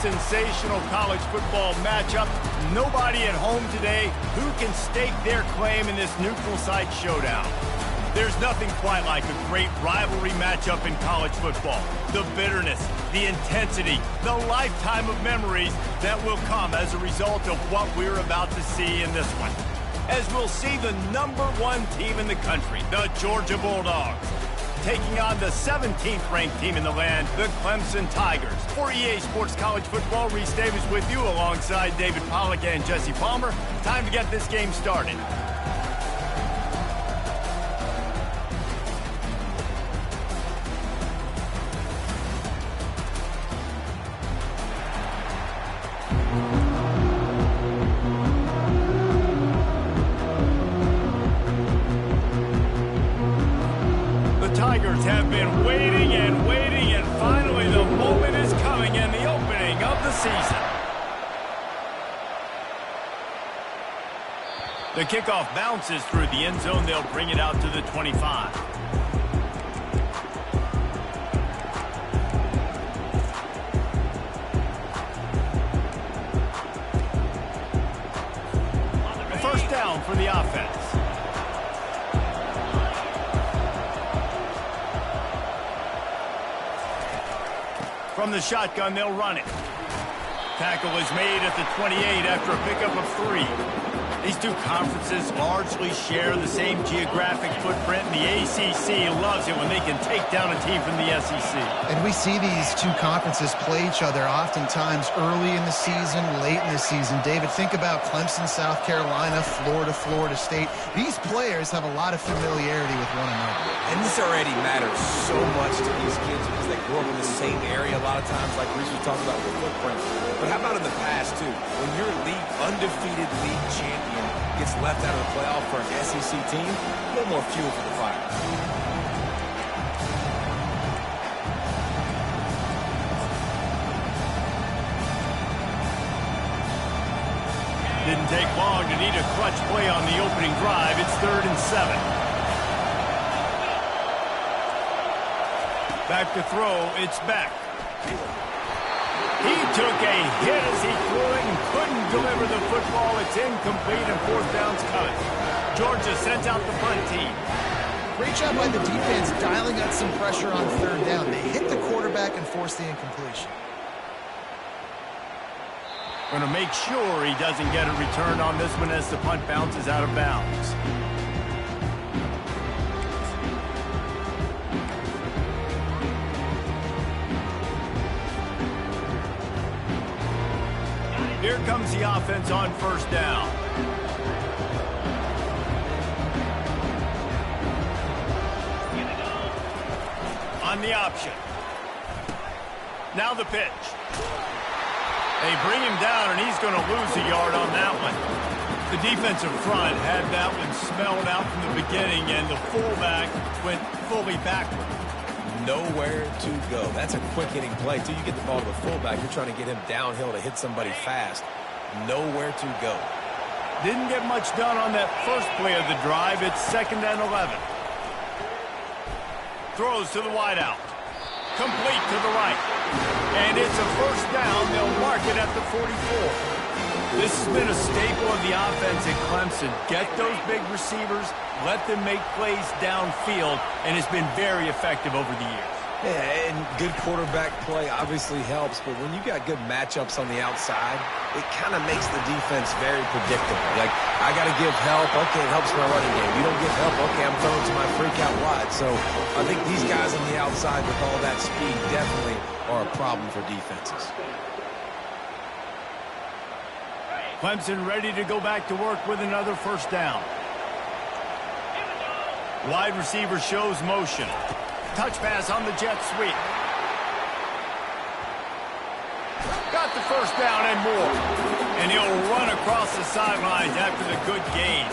Sensational college football matchup. Nobody at home today who can stake their claim in this neutral site showdown. There's nothing quite like a great rivalry matchup in college football. The bitterness, the intensity, the lifetime of memories that will come as a result of what we're about to see in this one. As we'll see the #1 team in the country, the Georgia Bulldogs, taking on the 17th ranked team in the land, the Clemson Tigers. For EA Sports College Football, Reese Davis with you alongside David Pollack and Jesse Palmer. Time to get this game started. Tigers have been waiting and waiting, and finally the moment is coming in the opening of the season. The kickoff bounces through the end zone. They'll bring it out to the 25. A first down for the offense. From the shotgun, they'll run it. Tackle is made at the 28 after a pickup of 3. These two conferences largely share the same geographic footprint, and the ACC loves it when they can take down a team from the SEC. And we see these two conferences play each other oftentimes early in the season, late in the season. David, think about Clemson, South Carolina, Florida, Florida State. These players have a lot of familiarity with one another. And this already matters so much to these kids because they grew up in the same area a lot of times, like Reese was talking about with footprint. But how about in the past, too? When your undefeated league champion gets left out of the playoff for an SEC team, a little more fuel for the fire. Didn't take long to need a clutch play on the opening drive. It's 3rd and 7. Back to throw, it's Beck. He took a hit as he threw it and couldn't deliver the football. It's incomplete and 4th down's coming. Georgia sends out the punt team. Great job by the defense dialing up some pressure on 3rd down. They hit the quarterback and forced the incompletion. Going to make sure he doesn't get a return on this one as the punt bounces out of bounds. Here comes the offense on 1st down. On the option. Now the pitch. They bring him down, and he's going to lose a yard on that one. The defensive front had that one smelled out from the beginning, and the fullback went fully backward. Nowhere to go. That's a quick-hitting play. Till you get the ball to the fullback, you're trying to get him downhill to hit somebody fast. Nowhere to go. Didn't get much done on that first play of the drive. It's 2nd and 11. Throws to the wideout. Complete to the right. And it's a 1st down. They'll mark it at the 44. This has been a staple of the offense at Clemson. Get those big receivers, let them make plays downfield, and it's been very effective over the years. Yeah, and good quarterback play obviously helps, but when you got good matchups on the outside, it kind of makes the defense very predictable. Like, I got to give help. Okay, it helps my running game. You don't give help. Okay, I'm throwing to my freak out wide. So I think these guys on the outside with all that speed definitely are a problem for defenses. Clemson ready to go back to work with another 1st down. Wide receiver shows motion. Touch pass on the jet sweep. Got the 1st down and more. And he'll run across the sidelines after the good gain.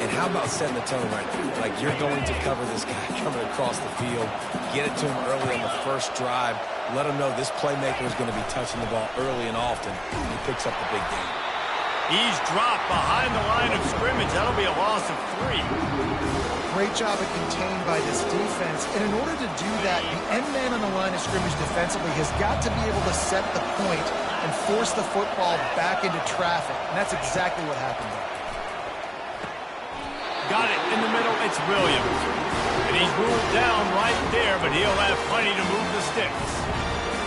And how about setting the tone right there? Like, you're going to cover this guy coming across the field. Get it to him early on the first drive. Let him know this playmaker is going to be touching the ball early and often. And he picks up the big game. He's dropped behind the line of scrimmage. That'll be a loss of 3. Great job at contained by this defense. And in order to do that, the end man on the line of scrimmage defensively has got to be able to set the point and force the football back into traffic. And that's exactly what happened there. Got it in the middle. It's Williams. And he's ruled down right there, but he'll have plenty to move the sticks.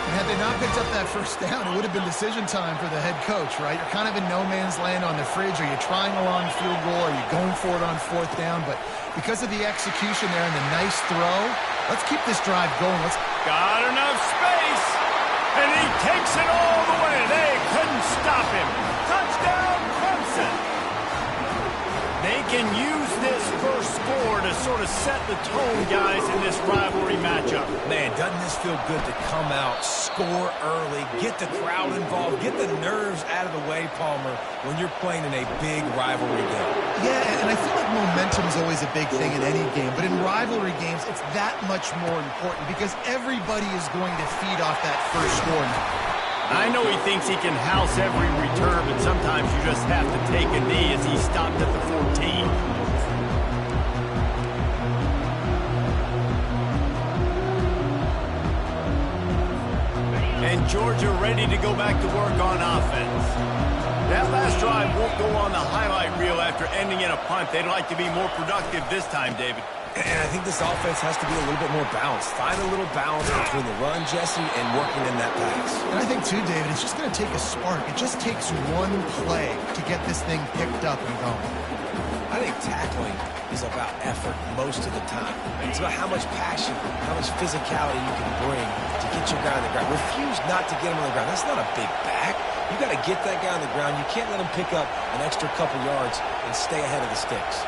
And had they not picked up that first down, it would have been decision time for the head coach, right? You're kind of in no man's land on the fridge. Are you trying a long field goal? Are you going for it on fourth down? But because of the execution there and the nice throw, let's keep this drive going. Got enough space, and he takes it all the way. They couldn't stop him. Touchdown, Clemson. They can use this first score to sort of set the tone, guys, in this rivalry matchup. Man, doesn't this feel good to come out, score early, get the crowd involved, get the nerves out of the way, Palmer, when you're playing in a big rivalry game. Yeah, and I feel like momentum is always a big thing in any game, but in rivalry games, it's that much more important because everybody is going to feed off that first score now. I know he thinks he can house every return, but sometimes you just have to take a knee as he stopped at the 14. And Georgia ready to go back to work on offense. That last drive won't go on the highlight reel after ending in a punt. They'd like to be more productive this time, David. And I think this offense has to be a little bit more balanced. Find a little balance between the run, Jesse, and working in that pass. And I think, too, David, it's just going to take a spark. It just takes one play to get this thing picked up and going. I think tackling is about effort most of the time. It's about how much passion, how much physicality you can bring to get your guy on the ground. Refuse not to get him on the ground. That's not a big back. You got to get that guy on the ground. You can't let him pick up an extra couple yards and stay ahead of the sticks.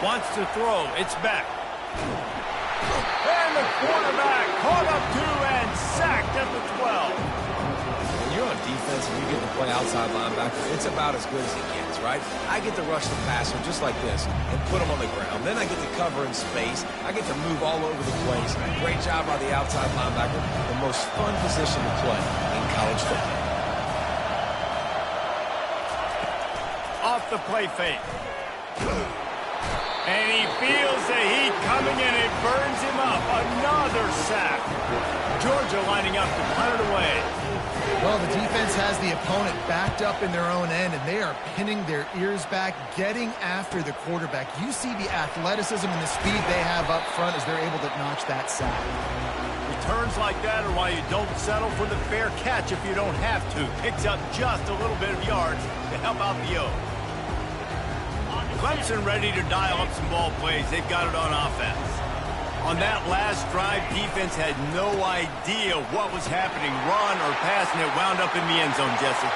Wants to throw. It's back. And the quarterback caught up to and sacked at the 12. When you're on defense and you get to play outside linebacker, it's about as good as it gets, right? I get to rush the passer just like this and put him on the ground. Then I get to cover in space. I get to move all over the place. Great job by the outside linebacker. The most fun position to play in college football. Off the play fake. And he feels the heat coming in. It burns him up. Another sack. Georgia lining up to punt it away. Well, the defense has the opponent backed up in their own end, and they are pinning their ears back, getting after the quarterback. You see the athleticism and the speed they have up front as they're able to notch that sack. Returns like that are why you don't settle for the fair catch if you don't have to. Picks up just a little bit of yards to help out the O. Clemson ready to dial up some ball plays. They've got it on offense. On that last drive, defense had no idea what was happening. Run or pass, and it wound up in the end zone, Jesse.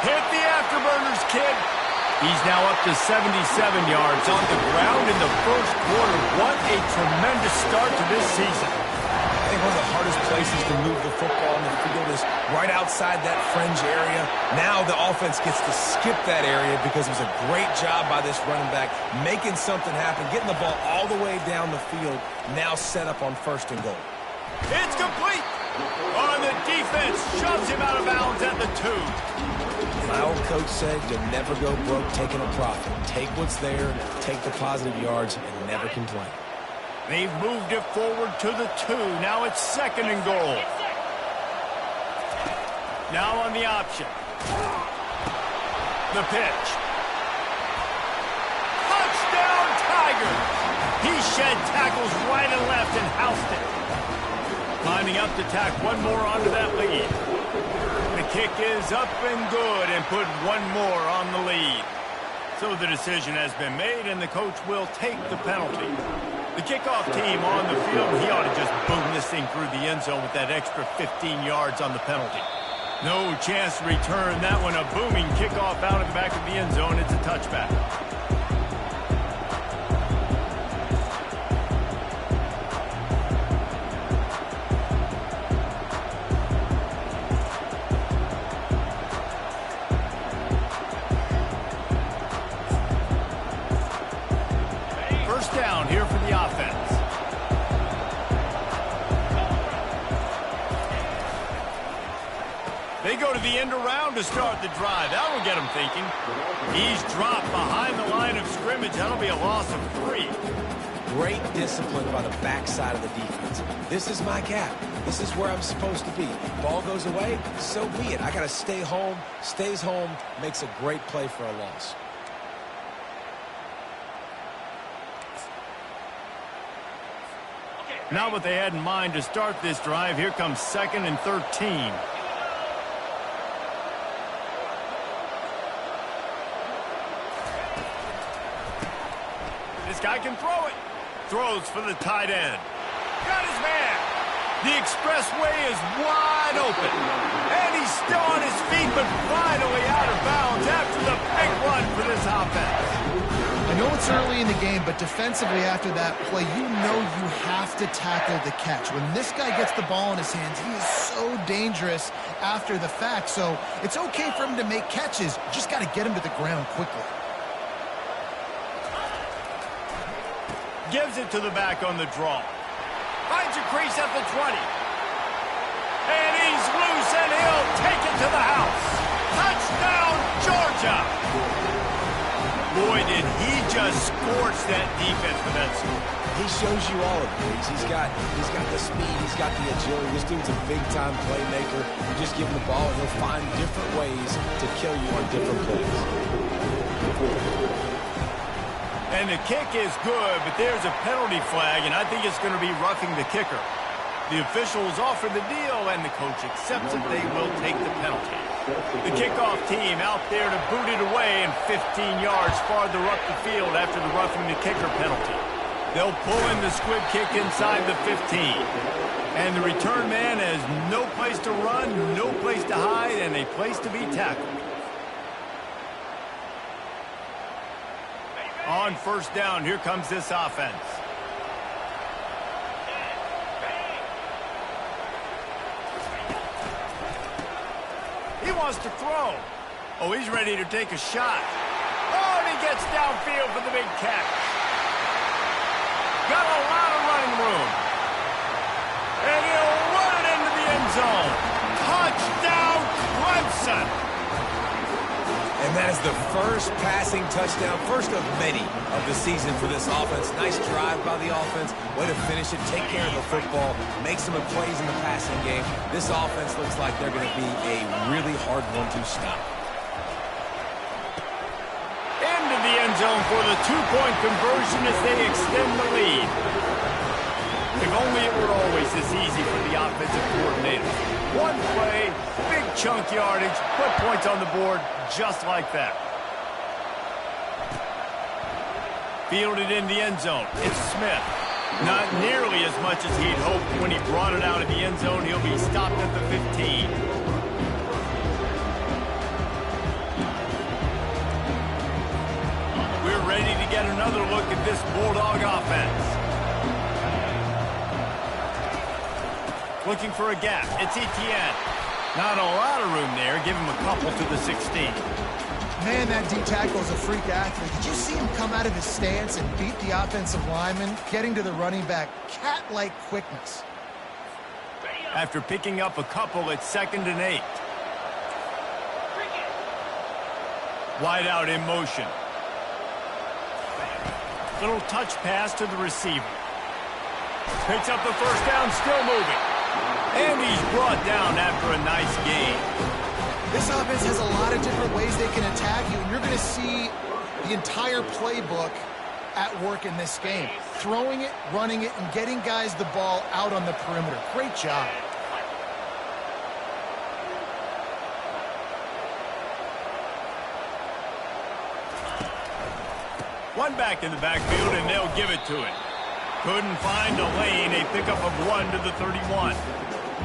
Hit the afterburners, kid. He's now up to 77 yards on the ground in the first quarter. What a tremendous start to this season. I think one of the hardest places to move the football on the field is right outside that fringe area. Now the offense gets to skip that area because it was a great job by this running back, making something happen, getting the ball all the way down the field, now set up on first and goal. It's complete. On the defense, shoves him out of bounds at the 2. My old coach said you'll never go broke taking a profit. Take what's there, take the positive yards, and never complain. They've moved it forward to the 2. Now it's second and goal. Now on the option. The pitch. Touchdown, Tigers! He shed tackles right and left and housed it. Lining up to tack one more onto that lead. The kick is up and good and put one more on the lead. So the decision has been made and the coach will take the penalty. The kickoff team on the field, he ought to just boom this thing through the end zone with that extra 15 yards on the penalty. No chance to return that one. A booming kickoff out of the back of the end zone. It's a touchback. First down here for the offense. They go to the the end around to start the drive. That'll get him thinking. He's dropped behind the line of scrimmage. That'll be a loss of 3. Great discipline by the backside of the defense. This is my gap. This is where I'm supposed to be. Ball goes away, so be it. I got to stay home. Stays home, makes a great play for a loss. Not what they had in mind to start this drive. Here comes 2nd and 13. This guy can throw it. Throws for the tight end. Got his man. The expressway is wide open. And he's still on his feet, but finally out of bounds after the big run for this offense. I know it's early in the game, but defensively after that play, you know you have to tackle the catch. When this guy gets the ball in his hands, he is so dangerous after the fact. So it's okay for him to make catches. You just got to get him to the ground quickly. Gives it to the back on the draw. Finds a crease at the 20. And he's loose, and he'll take it to the house. Touchdown, Georgia! Boy, did he just scorch that defense with that score. He shows you all of it. He's got the speed. He's got the agility. This dude's a big-time playmaker. You just give him the ball, and he'll find different ways to kill you on different plays. And the kick is good, but there's a penalty flag, and I think it's going to be roughing the kicker. The officials offer the deal, and the coach accepts it. They will take the penalty. The kickoff team out there to boot it away and 15 yards farther up the field after the roughing the kicker penalty. They'll pull in the squib kick inside the 15. And the return man has no place to run, no place to hide, and a place to be tackled. On 1st down, here comes this offense. He wants to throw. Oh, he's ready to take a shot. Oh, and he gets downfield for the big catch. Got a lot of running room. And he'll run it into the end zone. Touchdown, Clemson. And that is the first passing touchdown, first of many of the season for this offense. Nice drive by the offense. Way to finish it, take care of the football, make some plays in the passing game. This offense looks like they're going to be a really hard one to stop. Into the end zone for the 2-point conversion as they extend the lead. If only it were always this easy for the offensive coordinator. One play, big chunk yardage, put points on the board just like that. Fielded in the end zone. It's Smith. Not nearly as much as he'd hoped when he brought it out of the end zone. He'll be stopped at the 15. We're ready to get another look at this Bulldog offense. Looking for a gap. It's Etienne. Not a lot of room there. Give him a couple to the 16. Man, that D tackle is a freak athlete. Did you see him come out of his stance and beat the offensive lineman, getting to the running back? Cat-like quickness. After picking up a couple, it's 2nd and 8. Wide out in motion. Little touch pass to the receiver. Picks up the 1st down, still moving. And he's brought down after a nice gain. This offense has a lot of different ways they can attack you, and you're going to see the entire playbook at work in this game. Throwing it, running it, and getting guys the ball out on the perimeter. Great job. One back in the backfield, and they'll give it to him. Couldn't find a lane. A pickup of 1 to the 31.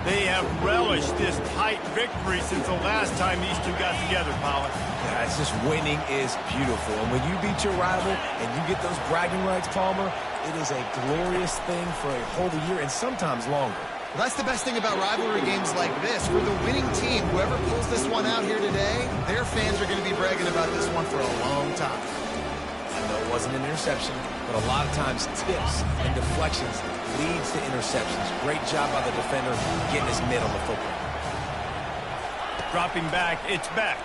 They have relished this tight victory since the last time these two got together, Pollard. Yeah, it's just winning is beautiful. And when you beat your rival and you get those bragging rights, Palmer, it is a glorious thing for a whole year and sometimes longer. Well, that's the best thing about rivalry games like this. For the winning team, whoever pulls this one out here today, their fans are going to be bragging about this one for a long time. I know it wasn't an interception, but a lot of times tips and deflections leads to interceptions. Great job by the defender getting his mitt on the football. Dropping back, it's Beck.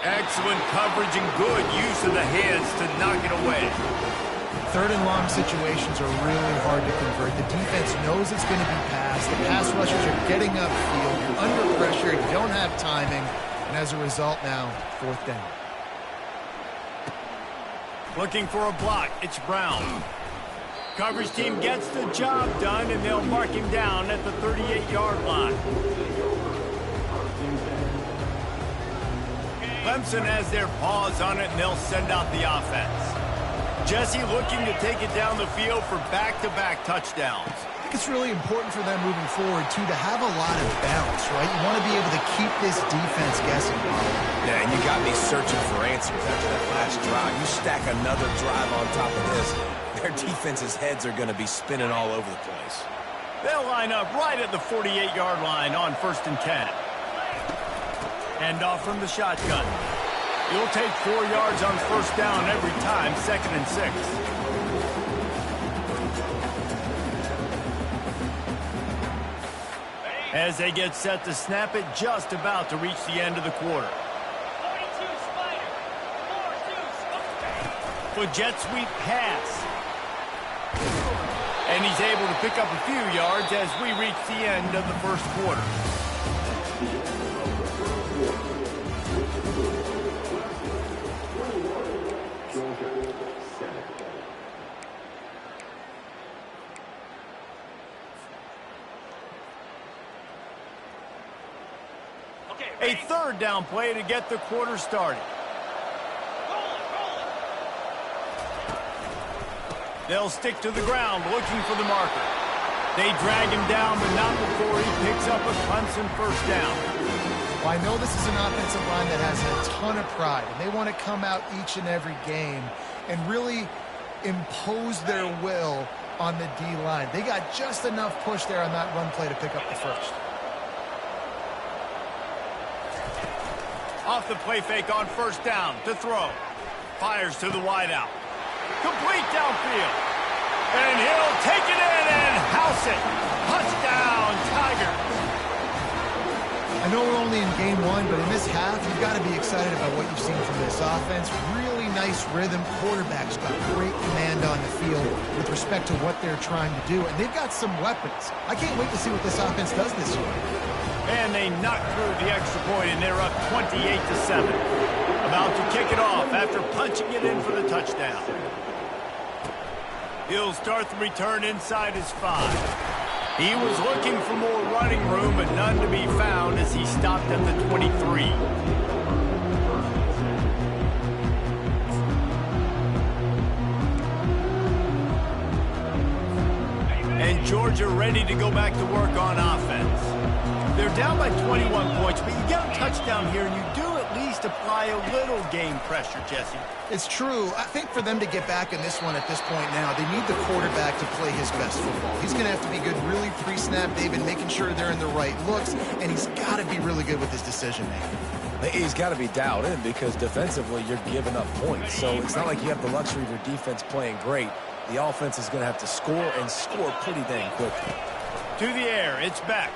Excellent coverage and good use of the hands to knock it away. Third and long situations are really hard to convert. The defense knows it's going to be passed. The pass rushers are getting upfield. You're under pressure. You don't have timing. And as a result now, fourth down. Looking for a block. It's Brown. Coverage team gets the job done, and they'll mark him down at the 38-yard line. Clemson has their paws on it, and they'll send out the offense. Jesse looking to take it down the field for back-to-back touchdowns. I think it's really important for them moving forward, too, to have a lot of balance, right? You want to be able to keep this defense guessing. Yeah, and you got me searching for answers after that last drive. You stack another drive on top of this, their defense's heads are going to be spinning all over the place. They'll line up right at the 48-yard line on 1st and 10. Hand off from the shotgun. You'll take 4 yards on 1st down every time, 2nd and 6. As they get set to snap it, just about to reach the end of the quarter. For jet sweep pass. And he's able to pick up a few yards as we reach the end of the first quarter. A third down play to get the quarter started. They'll stick to the ground looking for the marker. They drag him down, but not before he picks up a Clemson first down. Well, I know this is an offensive line that has a ton of pride, and they want to come out each and every game and really impose their will on the D-line. They got just enough push there on that run play to pick up the first. Off the play fake on 1st down to throw. Fires to the wideout. Complete downfield. And he'll take it in and house it. Touchdown, Tigers. I know we're only in game one, but in this half, you've got to be excited about what you've seen from this offense. Really nice rhythm. Quarterback's got great command on the field with respect to what they're trying to do. And they've got some weapons. I can't wait to see what this offense does this year. And they knock through the extra point, and they're up 28-7. About to kick it off after punching it in for the touchdown. He'll start the return inside his 5. He was looking for more running room, but none to be found as he stopped at the 23. And Georgia ready to go back to work on offense. They're down by 21 points, but you get a touchdown here, and you do at least apply a little game pressure, Jesse. It's true. I think for them to get back in this one at this point now, they need the quarterback to play his best football. He's going to have to be good really pre-snap, David, making sure they're in the right looks, and he's got to be really good with his decision-making. He's got to be dialed in because defensively you're giving up points. So it's not like you have the luxury of your defense playing great. The offense is going to have to score and score pretty dang quickly. To the air, it's back.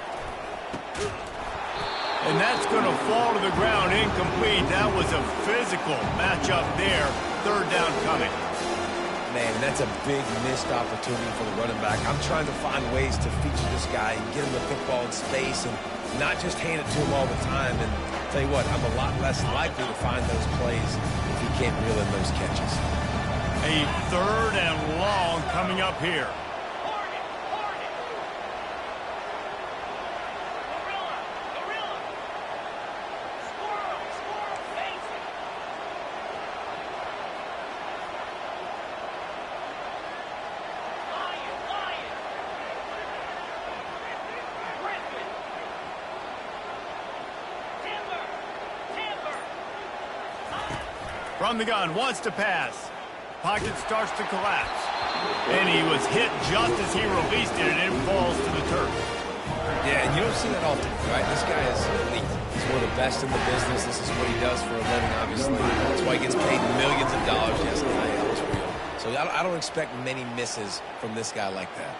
And that's going to fall to the ground incomplete. That was a physical matchup there. Third down coming. Man, that's a big missed opportunity for the running back. I'm trying to find ways to feature this guy and get him the football in space and not just hand it to him all the time. And I'll tell you what, I'm a lot less likely to find those plays if he can't reel in those catches. A third and long coming up here. From the gun, wants to pass. Pocket starts to collapse. And he was hit just as he released it, and it falls to the turf. Yeah, and you don't see that often, right? This guy is elite. He's one of the best in the business. This is what he does for a living, obviously. That's why he gets paid millions of dollars. Yes, NIL is real. So I don't expect many misses from this guy like that.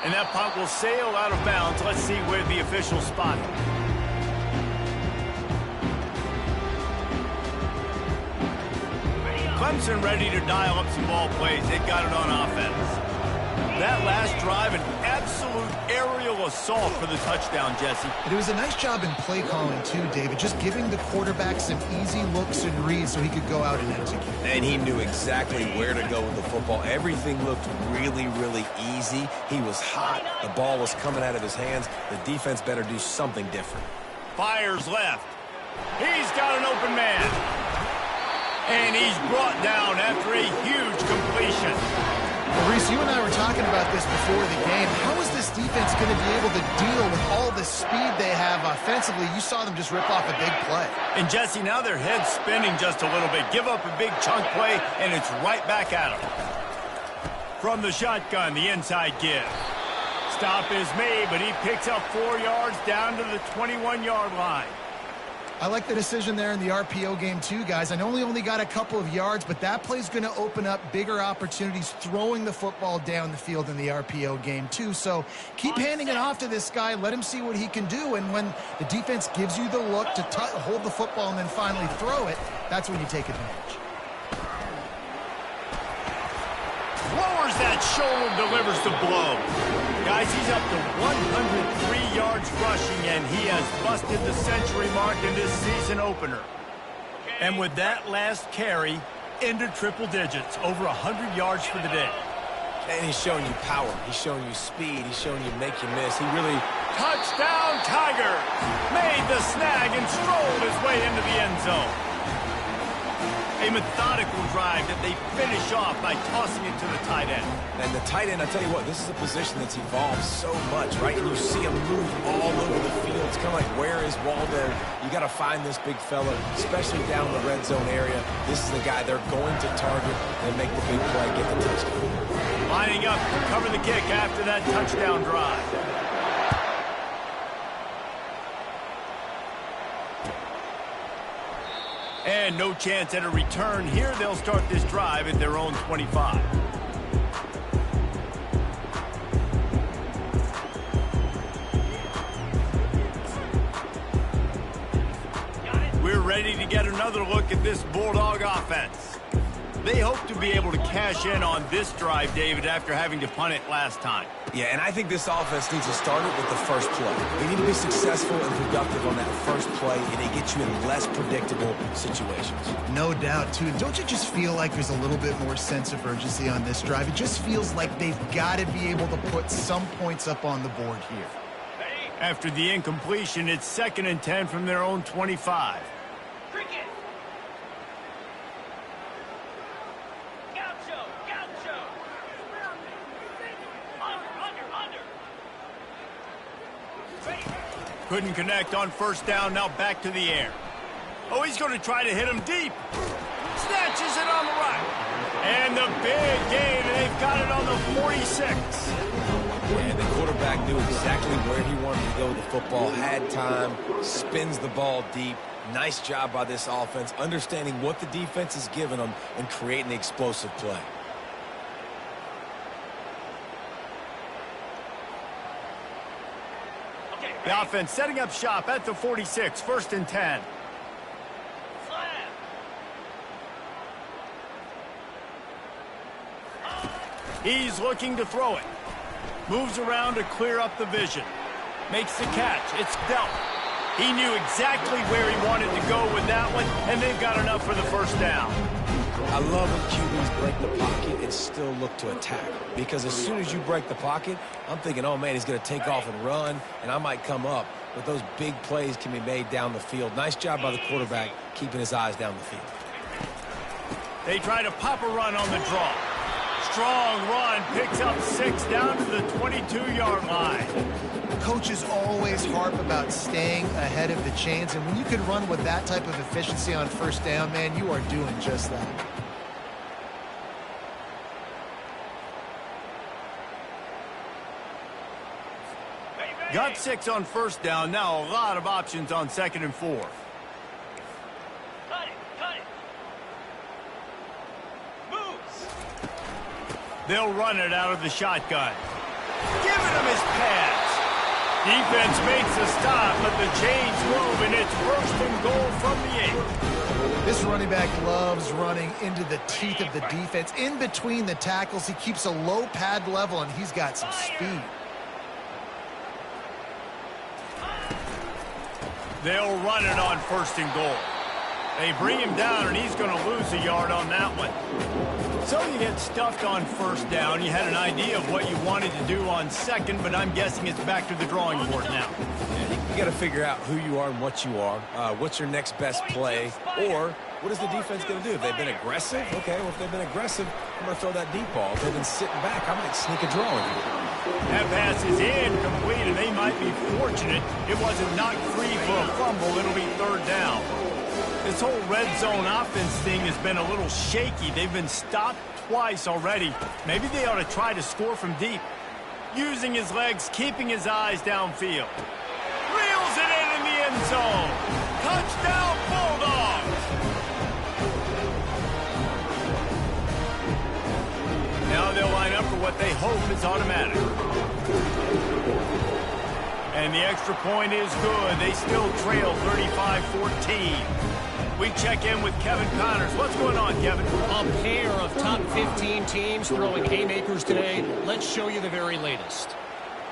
And that punt will sail out of bounds. Let's see where the officials spot him. Clemson ready to dial up some ball plays. They've got it on offense. That last drive, an absolute aerial assault for the touchdown, Jesse. It was a nice job in play calling, too, David, just giving the quarterback some easy looks and reads so he could go out and execute. And he knew exactly where to go with the football. Everything looked really, really easy. He was hot. The ball was coming out of his hands. The defense better do something different. Fires left. He's got an open man. And he's brought down after a huge completion. Well, Reese, you and I were talking about this before the game. How is this defense going to be able to deal with all the speed they have offensively? You saw them just rip off a big play. And, Jesse, now their head's spinning just a little bit. Give up a big chunk play, and it's right back at them. From the shotgun, the inside give. Stop is made, but he picks up 4 yards down to the 21-yard line. I like the decision there in the RPO game too, guys. I know he only got a couple of yards, but that play's going to open up bigger opportunities throwing the football down the field in the RPO game too. So keep handing it off to this guy. Let him see what he can do. And when the defense gives you the look to hold the football and then finally throw it, that's when you take advantage. Lowers that shoulder, delivers the blow. Guys, he's up to 103 yards rushing, and he has busted the century mark in this season opener. And with that last carry, into triple digits, over 100 yards for the day. And he's showing you power. He's showing you speed. He's showing you make you miss. He really... Touchdown, Tigers! Made the snag and strolled his way into the end zone. A methodical drive that they finish off by tossing it to the tight end. And the tight end, I tell you what, this is a position that's evolved so much, right? And you see him move all over the field. It's kind of like, where is Waldo? You got to find this big fella, especially down in the red zone area. This is the guy they're going to target and make the big play, get the touchdown. Lining up to cover the kick after that touchdown drive. And no chance at a return here. They'll start this drive at their own 25. We're ready to get another look at this Bulldog offense. They hope to be able to cash in on this drive, David, after having to punt it last time. Yeah, and I think this offense needs to start it with the first play. They need to be successful and productive on that first play, and it gets you in less predictable situations. No doubt, too. Don't you just feel like there's a little bit more sense of urgency on this drive? It just feels like they've got to be able to put some points up on the board here. After the incompletion, it's 2nd and 10 from their own 25. Couldn't connect on first down, now back to the air. Oh, he's going to try to hit him deep. Snatches it on the right. And the big gain, and they've got it on the 46. And the quarterback knew exactly where he wanted to go with the football, had time, spins the ball deep. Nice job by this offense, understanding what the defense is giving them and creating the explosive play. The offense setting up shop at the 46, 1st and 10. He's looking to throw it. Moves around to clear up the vision. Makes the catch. It's dealt. He knew exactly where he wanted to go with that one, and they've got enough for the first down. I love when QBs break the pocket and still look to attack. Because as soon as you break the pocket, I'm thinking, oh, man, he's going to take off and run, and I might come up. But those big plays can be made down the field. Nice job by the quarterback keeping his eyes down the field. They try to pop a run on the draw. Strong run, picks up 6 down to the 22-yard line. Coaches always harp about staying ahead of the chains, and when you can run with that type of efficiency on first down, man, you are doing just that. Got 6 on first down, now a lot of options on 2nd and 4. They'll run it out of the shotgun. Giving him his pass. Defense makes a stop, but the chains move, and it's 1st and goal from the 8. This running back loves running into the teeth of the defense. In between the tackles, he keeps a low pad level, and he's got some speed. They'll run it on 1st and goal. They bring him down, and he's going to lose a yard on that one. So you get stuffed on 1st down. You had an idea of what you wanted to do on 2nd, but I'm guessing it's back to the drawing board now. Yeah, you got to figure out who you are and what you are. What's your next best play? Or what is the defense going to do? If they've been aggressive, okay, well, if they've been aggressive, I'm going to throw that deep ball. If they've been sitting back, I might sneak a draw in here. That pass is incomplete, and they might be fortunate it wasn't knocked free for a fumble. It'll be 3rd down. This whole red zone offense thing has been a little shaky. They've been stopped twice already. Maybe they ought to try to score from deep. Using his legs, keeping his eyes downfield. Reels it in the end zone. Touchdown, Bulldogs! Now they'll line up for what they hope is automatic. And the extra point is good. They still trail 35-14. We check in with Kevin Connors. What's going on, Kevin? A pair of top 15 teams throwing haymakers today. Let's show you the very latest.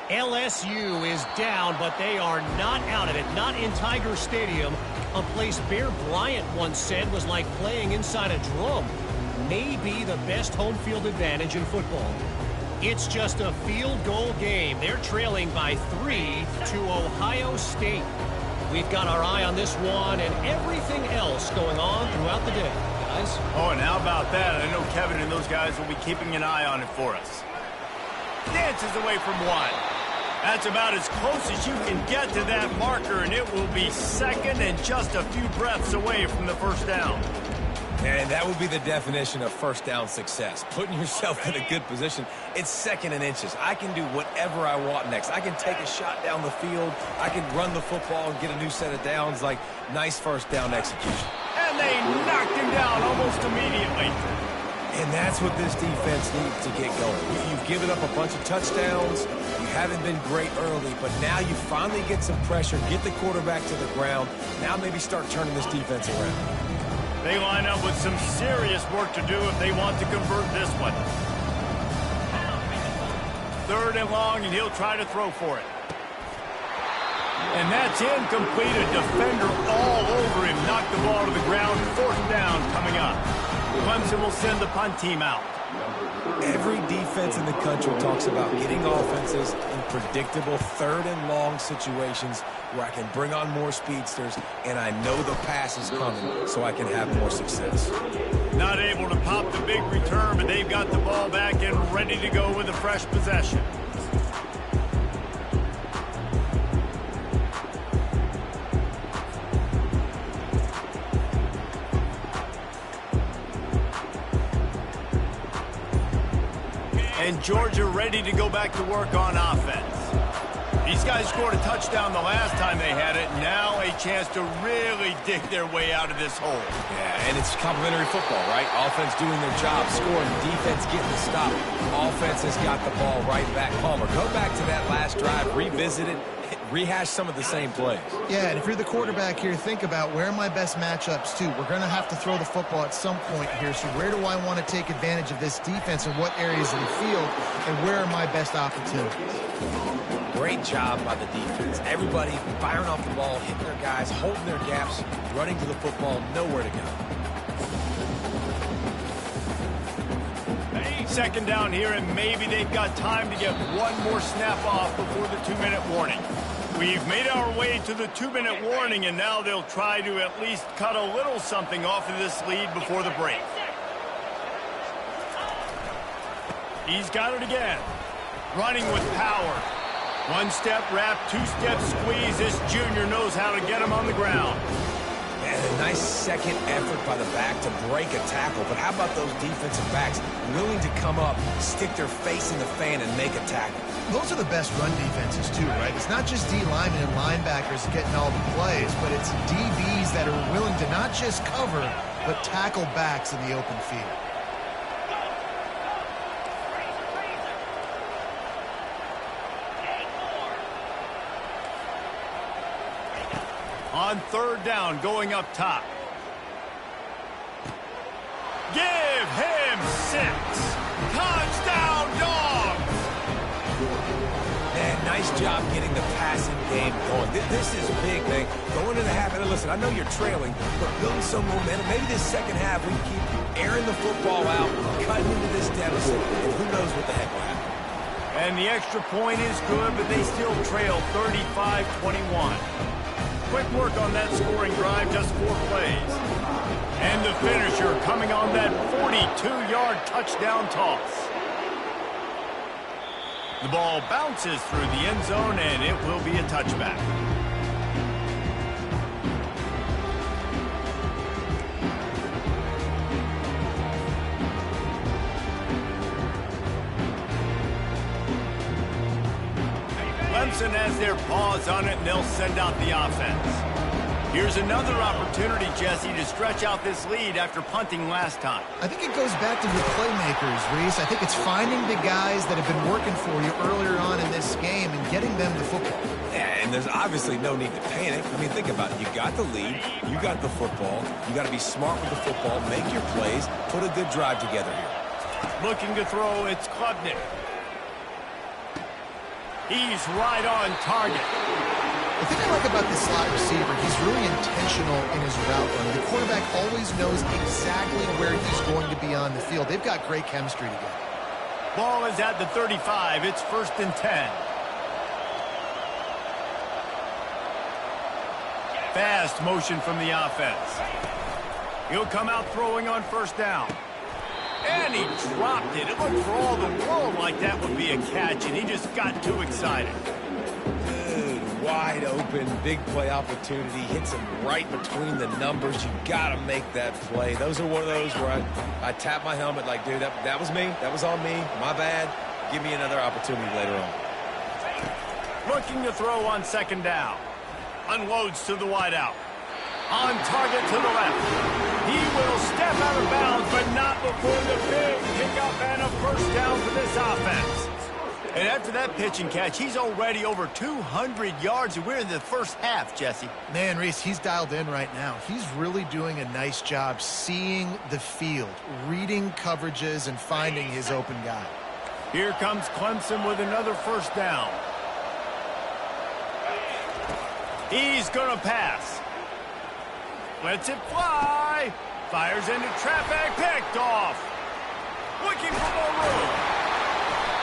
LSU is down, but they are not out of it. Not in Tiger Stadium, a place Bear Bryant once said was like playing inside a drum. Maybe the best home field advantage in football. It's just a field goal game. They're trailing by 3 to Ohio State. We've got our eye on this one and everything else going on throughout the day, guys. Oh, and how about that? I know Kevin and those guys will be keeping an eye on it for us. Dances away from one. That's about as close as you can get to that marker, and it will be 2nd and just a few breaths away from the 1st down. And that would be the definition of 1st down success. Putting yourself in a good position. It's 2nd and inches. I can do whatever I want next. I can take a shot down the field. I can run the football and get a new set of downs. Like, nice 1st down execution. And they knocked him down almost immediately. And that's what this defense needs to get going. You've given up a bunch of touchdowns. You haven't been great early, but now you finally get some pressure, get the quarterback to the ground. Now maybe start turning this defense around. They line up with some serious work to do if they want to convert this one. 3rd and long, and he'll try to throw for it. And that's incomplete. A defender all over him. Knocked the ball to the ground. 4th down coming up. Clemson will send the punt team out. Every defense in the country talks about getting offenses in predictable 3rd and long situations where I can bring on more speedsters and I know the pass is coming so I can have more success. Not able to pop the big return, but they've got the ball back and ready to go with a fresh possession. And Georgia ready to go back to work on offense. These guys scored a touchdown the last time they had it. Now a chance to really dig their way out of this hole. Yeah, and it's complimentary football, right? Offense doing their job, scoring, defense getting the stop. Offense has got the ball right back. Palmer, go back to that last drive, revisit it, rehash some of the same plays. Yeah, and if you're the quarterback here, think about where are my best matchups too. We're going to have to throw the football at some point here, so where do I want to take advantage of this defense and what areas of the field, and where are my best opportunities? Great job by the defense. Everybody firing off the ball, hitting their guys, holding their gaps, running to the football, nowhere to go. 2nd down here, and maybe they've got time to get one more snap off before the 2-minute warning. We've made our way to the 2-minute warning, and now they'll try to at least cut a little something off of this lead before the break. He's got it again. Running with power. 1-step wrap, 2-step squeeze. This junior knows how to get him on the ground. And a nice 2nd effort by the back to break a tackle. But how about those defensive backs willing to come up, stick their face in the fan, and make a tackle? Those are the best run defenses too, right? It's not just D linemen and linebackers getting all the plays, but it's DBs that are willing to not just cover, but tackle backs in the open field. On 3rd down, going up top. Give him 6. Touchdown, Dogs! Man, nice job getting the passing game going. This is big, man. Going into the half, and listen, I know you're trailing, but building some momentum. Maybe this second half we can keep airing the football out, cutting into this deficit, and who knows what the heck will happen. And the extra point is good, but they still trail 35-21. Quick work on that scoring drive, just 4 plays. And the finisher coming on that 42-yard touchdown toss. The ball bounces through the end zone, and it will be a touchback. Clemson has their paws on it, and they'll send out the offense. Here's another opportunity, Jesse, to stretch out this lead after punting last time. I think it goes back to the playmakers, Reese. I think it's finding the guys that have been working for you earlier on in this game and getting them the football. Yeah, and there's obviously no need to panic. I mean, think about it. You got the lead. You got the football. You got to be smart with the football, make your plays, put a good drive together here. Looking to throw, it's Klubnik. He's right on target. The thing I like about this slot receiver, he's really intentional in his route running. The quarterback always knows exactly where he's going to be on the field. They've got great chemistry together. Ball is at the 35. It's 1st and 10. Fast motion from the offense. He'll come out throwing on 1st down. And he dropped it. It looked for all the world like that would be a catch, and he just got too excited. Wide open, big play opportunity, hits him right between the numbers. You got to make that play. Those are one of those where I tap my helmet like, dude, that was me. That was on me. My bad. Give me another opportunity later on. Looking to throw on 2nd down. Unloads to the wideout. On target to the left. He will step out of bounds, but not before the big pickup and a 1st down for this offense. And after that pitch and catch, he's already over 200 yards, and we're in the 1st half, Jesse. Man, Reese, he's dialed in right now. He's really doing a nice job seeing the field, reading coverages, and finding his open guy. Here comes Clemson with another 1st down. He's going to pass. Lets it fly. Fires into traffic. Picked off. Looking for more room.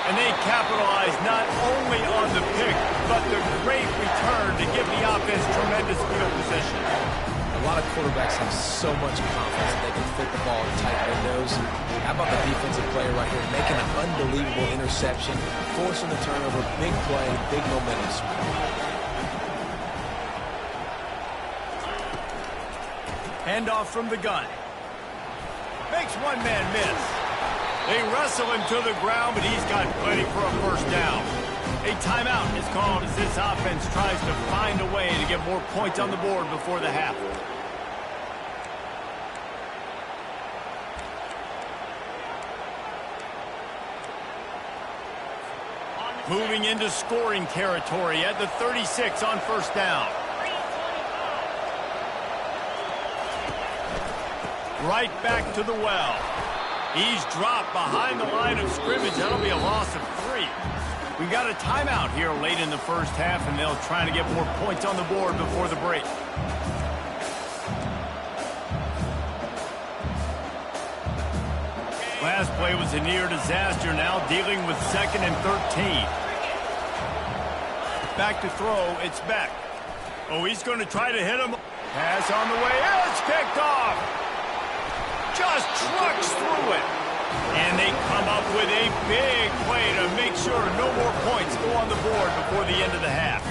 And they capitalize not only on the pick, but the great return to give the offense tremendous field position. A lot of quarterbacks have so much confidence that they can fit the ball in tight windows. How about the defensive player right here making an unbelievable interception, forcing the turnover, big play, big momentum swing. Handoff from the gun. Makes one man miss. They wrestle him to the ground, but he's got plenty for a 1st down. A timeout is called as this offense tries to find a way to get more points on the board before the half. Moving into scoring territory at the 36 on 1st down. Right back to the well. He's dropped behind the line of scrimmage. That'll be a loss of 3. We got a timeout here late in the 1st half, and they'll try to get more points on the board before the break. Last play was a near disaster, now dealing with 2nd and 13. Back to throw, it's Beck. Oh, he's going to try to hit him. Pass on the way, it's picked off. Just trucks through it. And they come up with a big play to make sure no more points go on the board before the end of the half.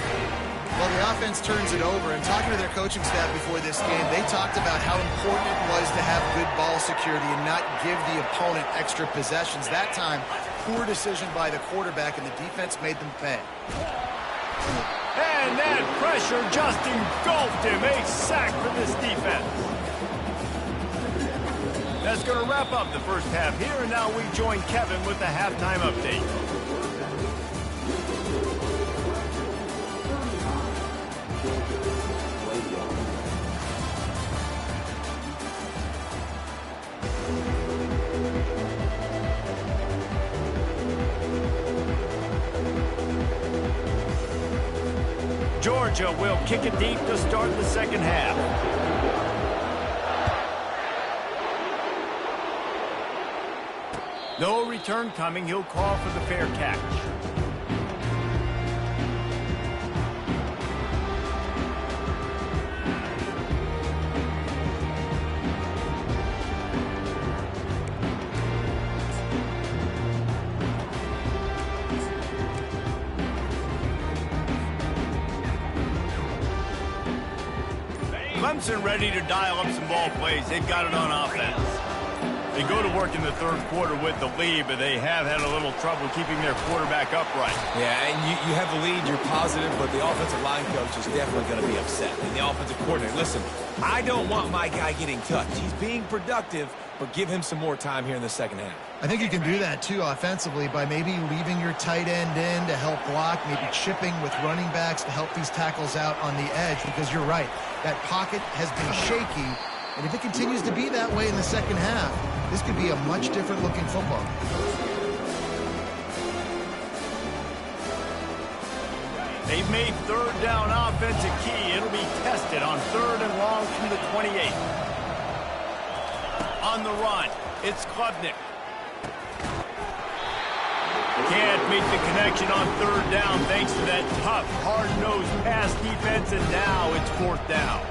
Well, the offense turns it over, and talking to their coaching staff before this game, they talked about how important it was to have good ball security and not give the opponent extra possessions. That time, poor decision by the quarterback, and the defense made them pay. And that pressure just engulfed him. A sack for this defense. That's going to wrap up the 1st half here, and now we join Kevin with the halftime update. Georgia will kick it deep to start the second half. No return coming. He'll call for the fair catch. Clemson ready to dial up some ball plays. They've got it on offense. They go to work in the third quarter with the lead, but they have had a little trouble keeping their quarterback upright. Yeah, and you have the lead, you're positive, but the offensive line coach is definitely going to be upset. And the offensive coordinator, listen, I don't want my guy getting touched. He's being productive, but give him some more time here in the second half. I think you can do that, too, offensively, by maybe leaving your tight end in to help block, maybe chipping with running backs to help these tackles out on the edge, because you're right. That pocket has been shaky, and if it continues to be that way in the second half, this could be a much different-looking football. They've made third down offense a key. It'll be tested on 3rd and long from the 28. On the run, it's Klubnik. Can't make the connection on 3rd down thanks to that tough, hard-nosed pass defense, and now it's 4th down.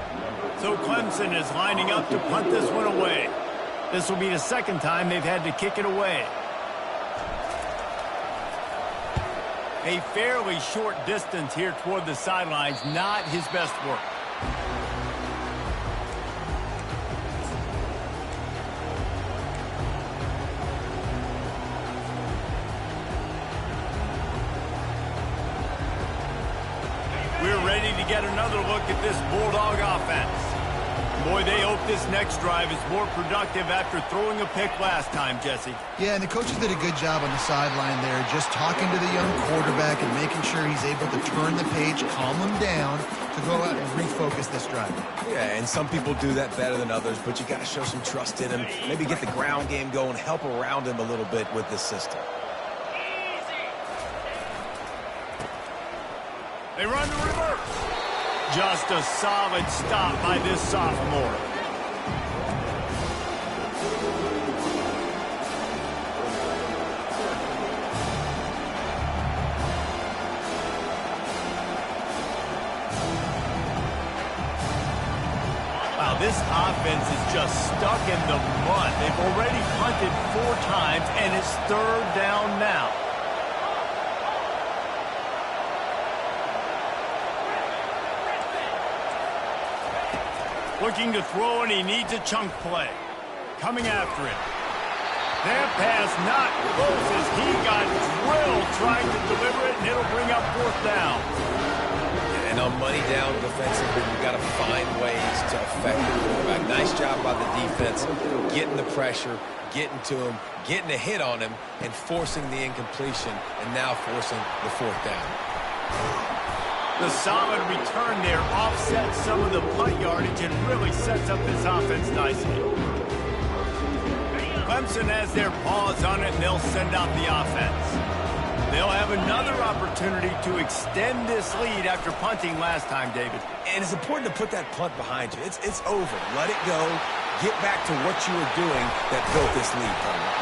So Clemson is lining up to punt this one away. This will be the second time they've had to kick it away. A fairly short distance here toward the sidelines, not his best work. We're ready to get another look at this Bulldog offense. Boy, they hope this next drive is more productive after throwing a pick last time, Jesse. Yeah, and the coaches did a good job on the sideline there, just talking to the young quarterback and making sure he's able to turn the page, calm him down, to go out and refocus this drive. Yeah, and some people do that better than others, but you got to show some trust in him, maybe get the ground game going, help around him a little bit with this system. They run the reverse. Just a solid stop by this sophomore. Wow, this offense is just stuck in the mud. They've already punted 4 times, and it's 3rd down now. Looking to throw, and he needs a chunk play. Coming after it. That pass not close as he got drilled trying to deliver it, and it'll bring up 4th down. And on money down defensively, you've got to find ways to affect the quarterback. Nice job by the defense, getting the pressure, getting to him, getting a hit on him, and forcing the incompletion, and now forcing the 4th down. The solid return there offsets some of the punt yardage and really sets up this offense nicely. Clemson has their paws on it, and they'll send out the offense. They'll have another opportunity to extend this lead after punting last time, David. And it's important to put that punt behind you. It's over. Let it go. Get back to what you were doing that built this lead.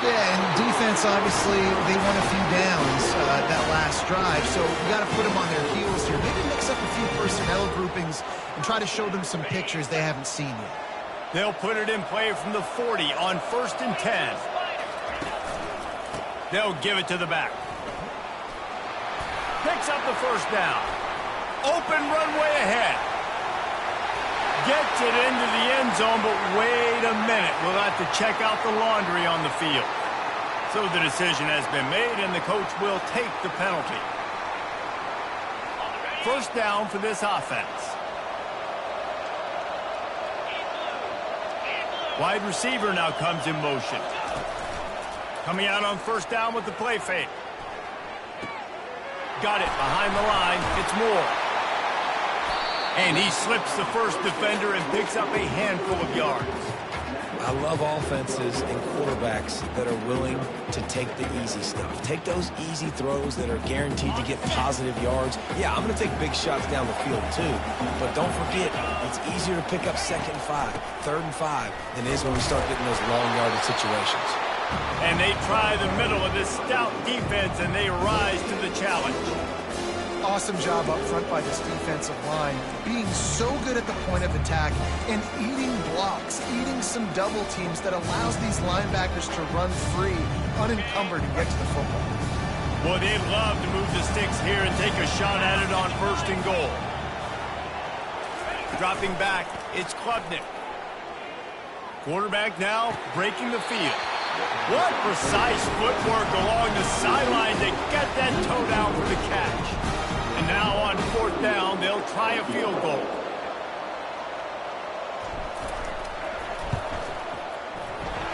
Yeah, and defense, obviously, they won a few downs that last drive, so you got to put them on their heels here. Maybe mix up a few personnel groupings and try to show them some pictures they haven't seen yet. They'll put it in play from the 40 on 1st and 10. They'll give it to the back. Picks up the 1st down. Open runway ahead. Gets it into the end zone, but wait a minute. We'll have to check out the laundry on the field. So the decision has been made, and the coach will take the penalty. 1st down for this offense. Wide receiver now comes in motion. Coming out on 1st down with the play fake. Got it behind the line. It's Moore. And he slips the first defender and picks up a handful of yards. I love offenses and quarterbacks that are willing to take the easy stuff. Take those easy throws that are guaranteed to get positive yards. Yeah, I'm going to take big shots down the field too. But don't forget, it's easier to pick up 2nd and 5, 3rd and 5 than it is when we start getting those long yardage situations. And they try the middle of this stout defense, and they rise to the challenge. Awesome job up front by this defensive line, being so good at the point of attack and eating blocks, eating some double teams that allows these linebackers to run free, unencumbered, and get to the football. Boy, they'd love to move the sticks here and take a shot at it on 1st and goal. Dropping back, it's Klubnik. Quarterback now breaking the field. What precise footwork along the sideline to get that toe down for the catch. And now on 4th down, they'll try a field goal.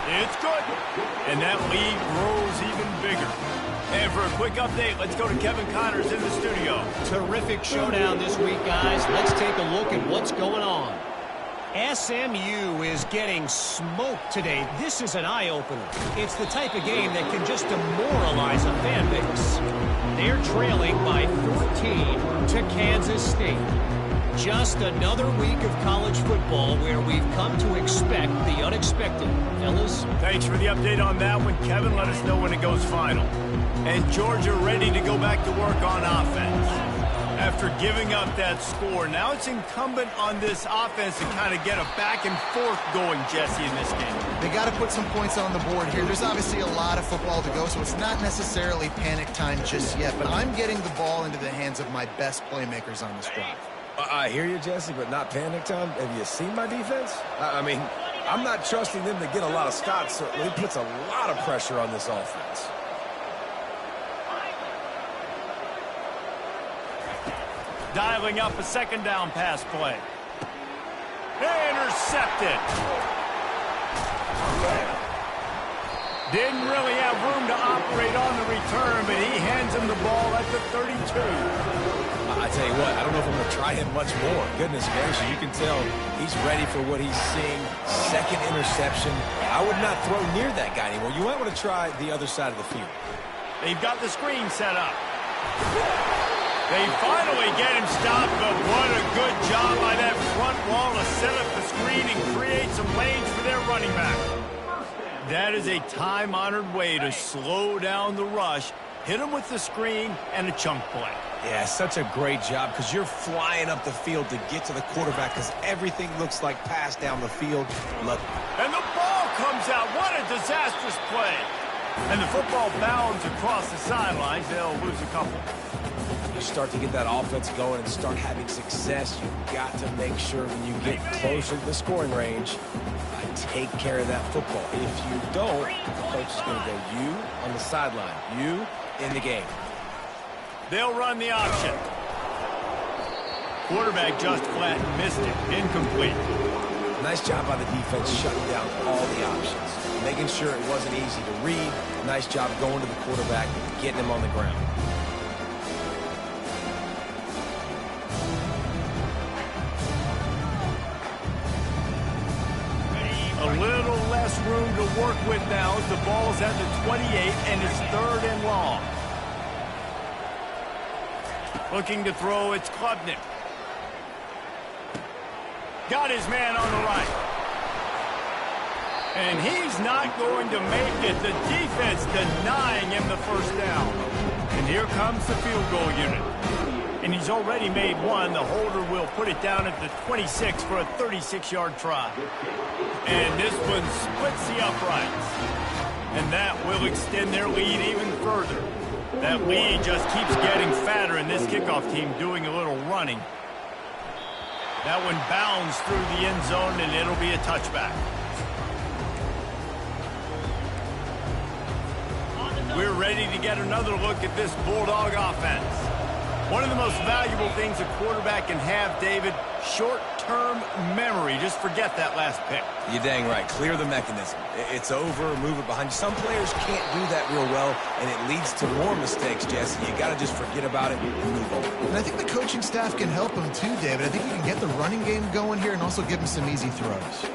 It's good. And that lead grows even bigger. And for a quick update, let's go to Kevin Connors in the studio. Terrific showdown this week, guys. Let's take a look at what's going on. SMU is getting smoked today. This is an eye-opener. It's the type of game that can just demoralize a fan base. They're trailing by 14 to Kansas State. Just another week of college football where we've come to expect the unexpected. Fellas? Thanks for the update on that one, Kevin. Let us know when it goes final. And Georgia ready to go back to work on offense. After giving up that score, now it's incumbent on this offense to kind of get a back and forth going, Jesse, in this game. They got to put some points on the board here. There's obviously a lot of football to go, so it's not necessarily panic time just yet, but I'm getting the ball into the hands of my best playmakers on this drive. I hear you, Jesse, but not panic time. Have you seen my defense? I mean, I'm not trusting them to get a lot of stops, so it puts a lot of pressure on this offense. Dialing up a 2nd down pass play. Intercepted. Didn't really have room to operate on the return, but he hands him the ball at the 32. I tell you what, I don't know if I'm going to try him much more. Goodness gracious, you can tell he's ready for what he's seeing. 2nd interception. I would not throw near that guy anymore. You might want to try the other side of the field. They've got the screen set up. They finally get him stopped, but what a good job by that front wall to set up the screen and create some lanes for their running back. That is a time-honored way to slow down the rush, hit him with the screen, and a chunk play. Yeah, such a great job because you're flying up the field to get to the quarterback because everything looks like pass down the field. Look. And the ball comes out. What a disastrous play. And the football bounds across the sidelines. They'll lose a couple. You start to get that offense going and start having success, you've got to make sure when you get closer to the scoring range, take care of that football. If you don't, the coach is going to go you on the sideline, you in the game. They'll run the option. Quarterback just flat missed it. Incomplete. Nice job by the defense shutting down all the options, making sure it wasn't easy to read. Nice job going to the quarterback, getting him on the ground. A little less room to work with now as the ball's at the 28 and it's 3rd and long. Looking to throw, it's Klubnik. Got his man on the right. And he's not going to make it. The defense denying him the 1st down. And here comes the field goal unit. And he's already made one. The holder will put it down at the 26 for a 36-yard try. And this one splits the uprights. And that will extend their lead even further. That lead just keeps getting fatter, and this kickoff team doing a little running. That one bounds through the end zone, and it'll be a touchback. We're ready to get another look at this Bulldog offense. One of the most valuable things a quarterback can have, David, short-term memory. Just forget that last pick. You're dang right. Clear the mechanism. It's over, move it behind you. Some players can't do that real well, and it leads to more mistakes, Jesse. You got to just forget about it and move on. And I think the coaching staff can help him too, David. I think he can get the running game going here and also give him some easy throws.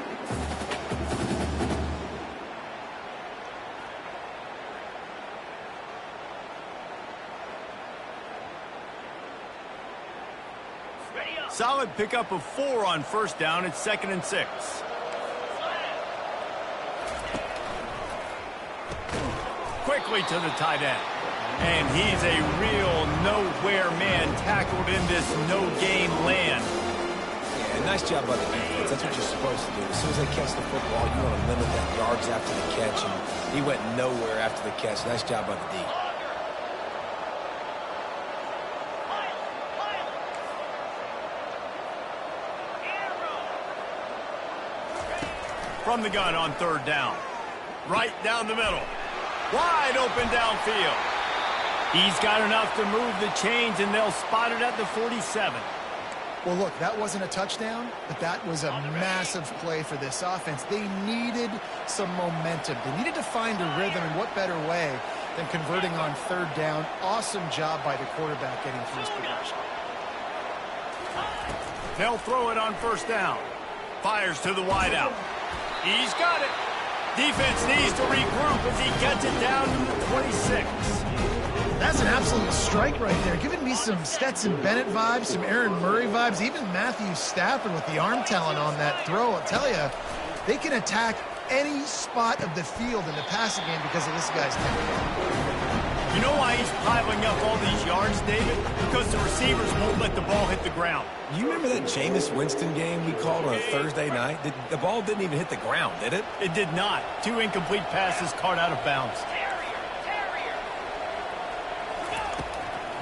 Solid pickup of 4 on first down. It's 2nd and 6. Quickly to the tight end. And he's a real nowhere man tackled in this no-gain land. Yeah, nice job by the defense. That's what you're supposed to do. As soon as they catch the football, you want to limit that yards after the catch. And he went nowhere after the catch. Nice job by the D. From the gun on 3rd down. Right down the middle. Wide open downfield. He's got enough to move the chains, and they'll spot it at the 47. Well, look, that wasn't a touchdown, but that was a massive play for this offense. They needed some momentum. They needed to find a rhythm, and what better way than converting on 3rd down. Awesome job by the quarterback getting through his progression. They'll throw it on 1st down. Fires to the wideout. He's got it. Defense needs to regroup as he gets it down to the 26. That's an absolute strike right there. Giving me some Stetson Bennett vibes, some Aaron Murray vibes, even Matthew Stafford with the arm talent on that throw. I'll tell you, they can attack any spot of the field in the passing game because of this guy's talent. You know why he's piling up all these yards, David? Because the receivers won't let the ball hit the ground. You remember that Jameis Winston game we called on a Thursday night? The ball didn't even hit the ground, did it? It did not. 2 incomplete passes caught out of bounds.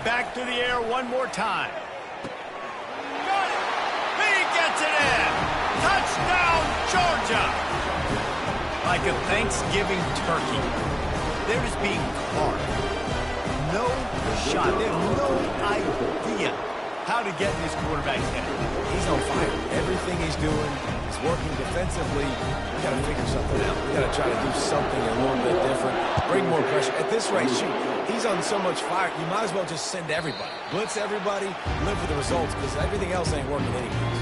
Back to the air one more time. Got it. He gets it in. Touchdown, Georgia. Like a Thanksgiving turkey. They're just being carved. No shot. They have no idea how to get in this quarterback's head. He's on fire. Everything he's doing is working defensively. We got to figure something out. We got to try to do something a little bit different. Bring more pressure. At this rate, shoot, he's on so much fire, you might as well just send everybody. Blitz everybody, live for the results, because everything else ain't working anyways.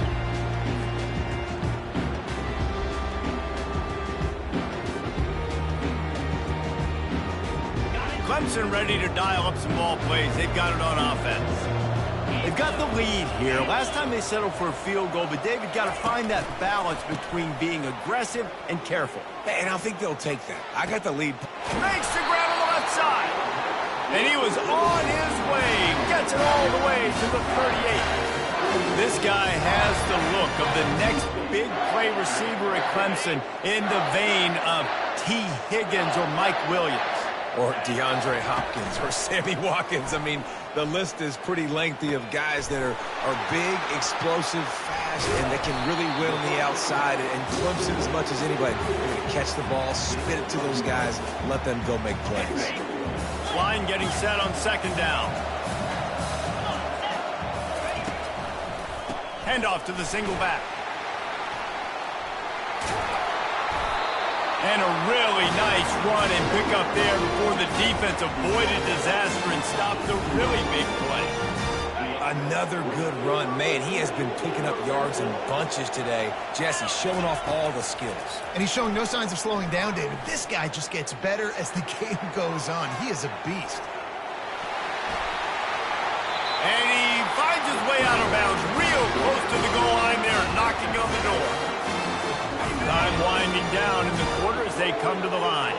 Clemson ready to dial up some ball plays. They've got it on offense. They've got the lead here. Last time they settled for a field goal, but David got to find that balance between being aggressive and careful. And I think they'll take that. I got the lead. Makes the grab on the left side. And he was on his way. Gets it all the way to the 38. This guy has the look of the next big play receiver at Clemson in the vein of T. Higgins or Mike Williams. Or DeAndre Hopkins or Sammy Watkins. I mean, the list is pretty lengthy of guys that are big, explosive, fast, and that can really win on the outside. And Clemson, as much as anybody, they're going to catch the ball, spit it to those guys, let them go make plays. Line getting set on 2nd down. Handoff to the single back. And a really nice run and pick up there before the defense avoided disaster and stopped the really big play. Another good run. Man, he has been picking up yards in bunches today. Jesse showing off all the skills. And he's showing no signs of slowing down, David. This guy just gets better as the game goes on. He is a beast. And he finds his way out of bounds real close to the goal line there, knocking on the door. Time winding down in the quarter as they come to the line.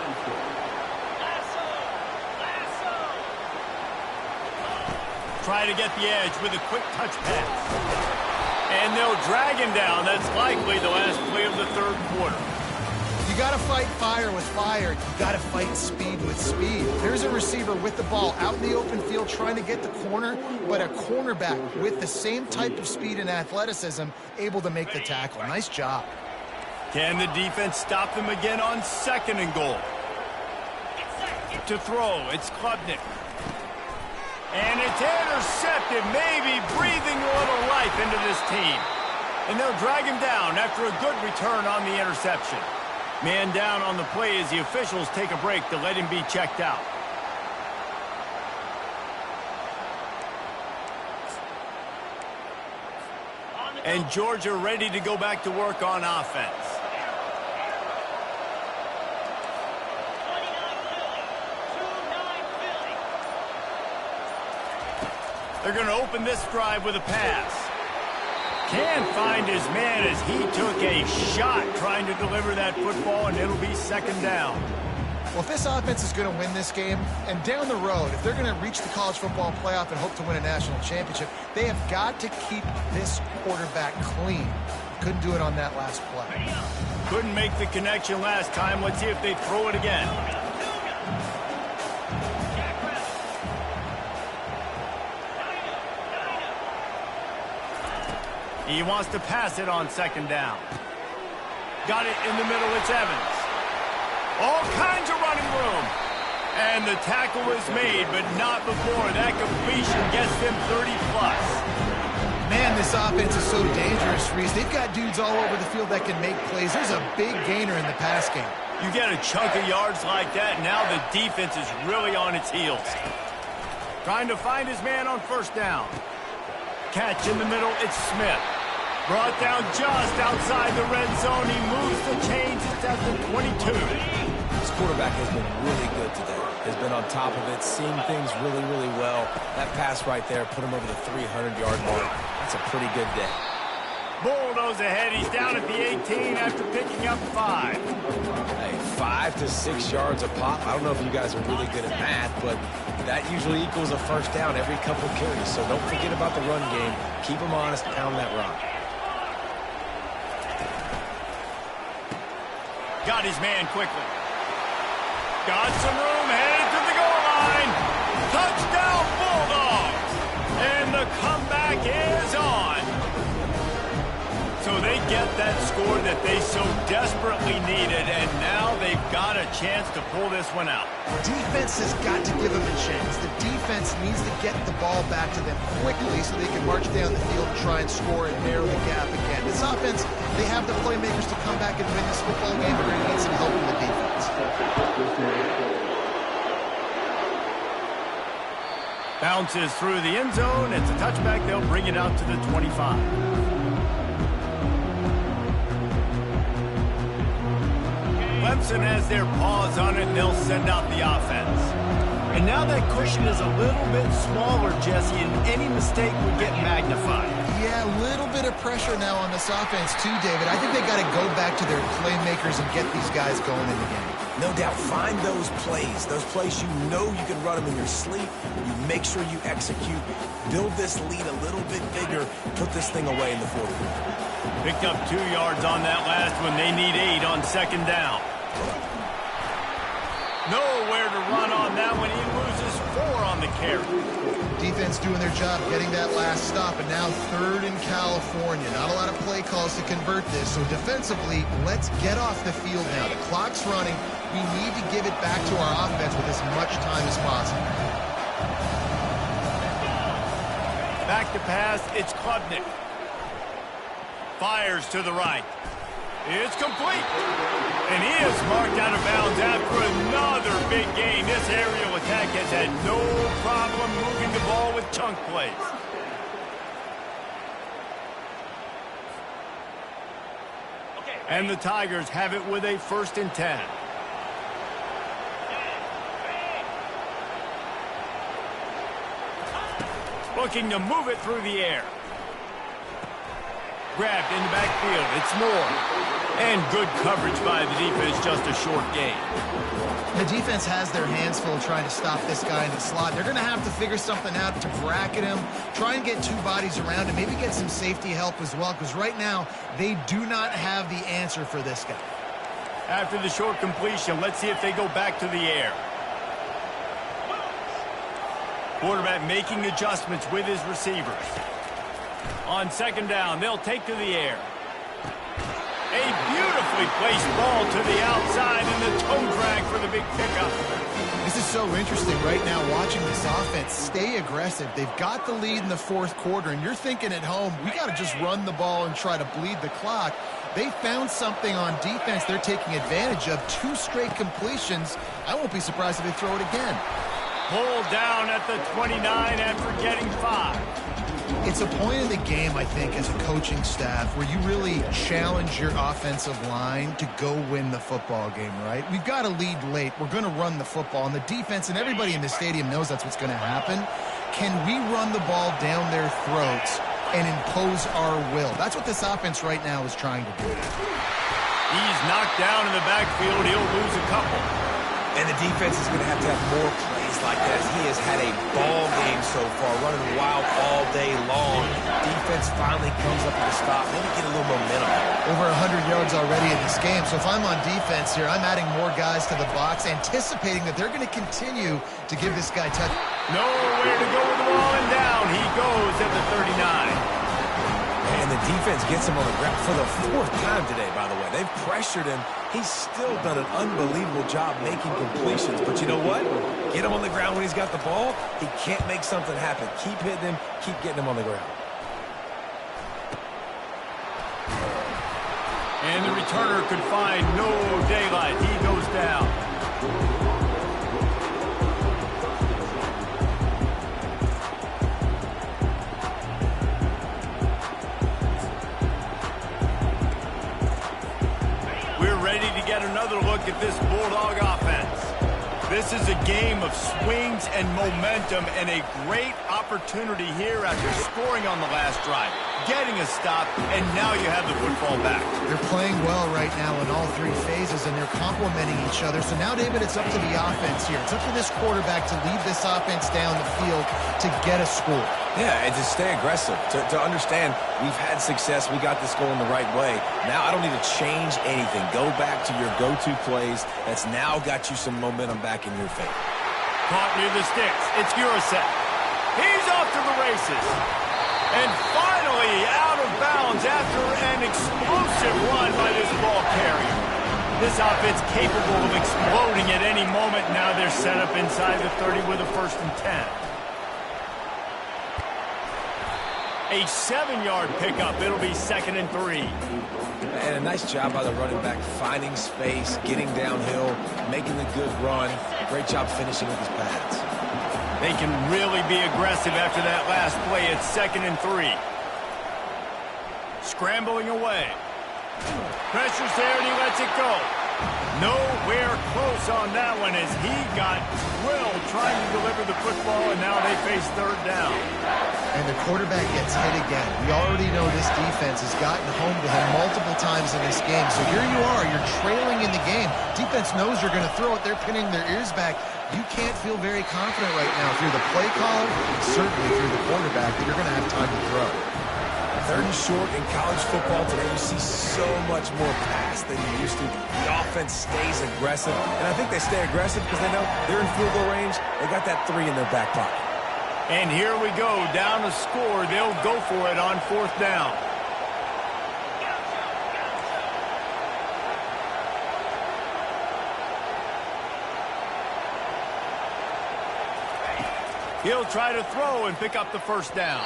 Try to get the edge with a quick touch pass. And they'll drag him down. That's likely the last play of the 3rd quarter. You got to fight fire with fire. You got to fight speed with speed. There's a receiver with the ball out in the open field trying to get the corner, but a cornerback with the same type of speed and athleticism able to make the tackle. Nice job. Can the defense stop them again on 2nd and goal? To throw, it's Klubnik. And it's intercepted, maybe breathing a little life into this team. And they'll drag him down after a good return on the interception. Man down on the play as the officials take a break to let him be checked out. And Georgia ready to go back to work on offense. They're going to open this drive with a pass. Can't find his man as he took a shot trying to deliver that football, and it'll be second down. Well, if this offense is going to win this game, and down the road, if they're going to reach the college football playoff and hope to win a national championship, they have got to keep this quarterback clean. Couldn't do it on that last play. Couldn't make the connection last time. Let's see if they throw it again. He wants to pass it on second down. Got it in the middle. It's Evans. All kinds of running room. And the tackle was made, but not before. That completion gets them 30-plus. Man, this offense is so dangerous, Reese. They've got dudes all over the field that can make plays. There's a big gainer in the pass game. You get a chunk of yards like that, now the defense is really on its heels. Trying to find his man on first down. Catch in the middle, it's Smith. Brought down just outside the red zone. He moves the chains. It's at the 22. This quarterback has been really good today. Has been on top of it, seeing things really, really well. That pass right there put him over the 300-yard mark. That's a pretty good day. Bulldoze ahead. He's down at the 18 after picking up 5. Hey, 5 to 6 yards a pop. I don't know if you guys are really good at math, but that usually equals a first down every couple carries. So don't forget about the run game. Keep them honest, pound that rock. Got his man quickly. Got some room, headed to the goal line. Touchdown, Bulldogs! And the comeback is on. So they get that score that they so desperately needed, and now they've got a chance to pull this one out. Defense has got to give them a chance. The defense needs to get the ball back to them quickly so they can march down the field and try and score and narrow the gap again. This offense, they have the playmakers to come back and win this football game, but they need some help from the defense. Bounces through the end zone. It's a touchback. They'll bring it out to the 25. Clemson has their paws on it, and they'll send out the offense. And now that cushion is a little bit smaller, Jesse, and any mistake would get magnified. Yeah, a little bit of pressure now on this offense too, David. I think they got to go back to their playmakers and get these guys going in the game. No doubt, find those plays you know you can run them in your sleep. You make sure you execute. Build this lead a little bit bigger. Put this thing away in the fourth quarter. Picked up 2 yards on that last one. They need 8 on second down. Nowhere to run on that one. He loses 4 on the carry. Defense doing their job getting that last stop, and now third in California. Not a lot of play calls to convert this, so defensively, let's get off the field now. The clock's running. We need to give it back to our offense with as much time as possible. Back to pass, it's Klubnik. Fires to the right. It's complete. And he is marked out of bounds after another big gain. This aerial attack has had no problem moving the ball with chunk plays. And the Tigers have it with a 1st and 10. Looking to move it through the air. Grabbed in the backfield. It's Moore. And good coverage by the defense, just a short gain. The defense has their hands full trying to stop this guy in the slot. They're going to have to figure something out to bracket him, try and get 2 bodies around him, maybe get some safety help as well, because right now they do not have the answer for this guy. After the short completion, let's see if they go back to the air. Quarterback making adjustments with his receivers. On second down, they'll take to the air. A beautifully placed ball to the outside and the toe drag for the big pickup. This is so interesting right now watching this offense stay aggressive. They've got the lead in the 4th quarter, and you're thinking at home, we got to just run the ball and try to bleed the clock. They found something on defense they're taking advantage of. 2 straight completions. I won't be surprised if they throw it again. Pulled down at the 29 after getting 5. It's a point in the game, I think, as a coaching staff where you really challenge your offensive line to go win the football game, right? We've got to lead late. We're going to run the football, and the defense and everybody in the stadium knows that's what's going to happen. Can we run the ball down their throats and impose our will. That's what this offense right now is trying to do. He's knocked down in the backfield. He'll lose a couple. And the defense is going to have more plays like that. He has had a ball game so far, running wild all day long. Defense finally comes up with a stop. Maybe get a little momentum. Over 100 yards already in this game. So if I'm on defense here, I'm adding more guys to the box, anticipating that they're going to continue to give this guy touch. Nowhere to go with the ball, and down he goes at the 39. And the defense gets him on the ground for the 4th time today, by the way. They've pressured him. He's still done an unbelievable job making completions. But you know what? Get him on the ground when he's got the ball. He can't make something happen. Keep hitting him. Keep getting him on the ground. And the returner could find no daylight. He goes down. Get another look at this Bulldog offense. This is a game of swings and momentum, and a great opportunity here after scoring on the last drive, getting a stop, and now you have the football back. They're playing well right now in all 3 phases, and they're complementing each other. So now, David, it's up to the offense here. It's up to this quarterback to lead this offense down the field to get a score. Yeah, and to stay aggressive, to understand we've had success, we got this going the right way. Now I don't need to change anything. Go back to your go-to plays. That's now got you some momentum back in your favor. Caught near the sticks. It's Gurasek. He's off to the races. And finally out of bounds after an explosive run by this ball carrier. This offense capable of exploding at any moment. Now they're set up inside the 30 with a 1st and 10. A 7-yard pickup. It'll be 2nd and 3. And a nice job by the running back, finding space, getting downhill, making a good run. Great job finishing with his pads. They can really be aggressive after that last play. It's 2nd and 3. Scrambling away. Pressure's there, and he lets it go. Nowhere close on that one as he got drilled trying to deliver the football, and now they face 3rd down. And the quarterback gets hit again. We already know this defense has gotten home to him multiple times in this game. So here you are, you're trailing in the game. Defense knows you're going to throw it. They're pinning their ears back. You can't feel very confident right now if you're the play caller, and certainly if you're the quarterback, that you're going to have time to throw. 3rd and short in college football today, you see so much more pass than you used to. The offense stays aggressive, and I think they stay aggressive because they know they're in field goal range. They got that 3 in their back pocket. And here we go, down a score. They'll go for it on 4th down. He'll try to throw and pick up the 1st down.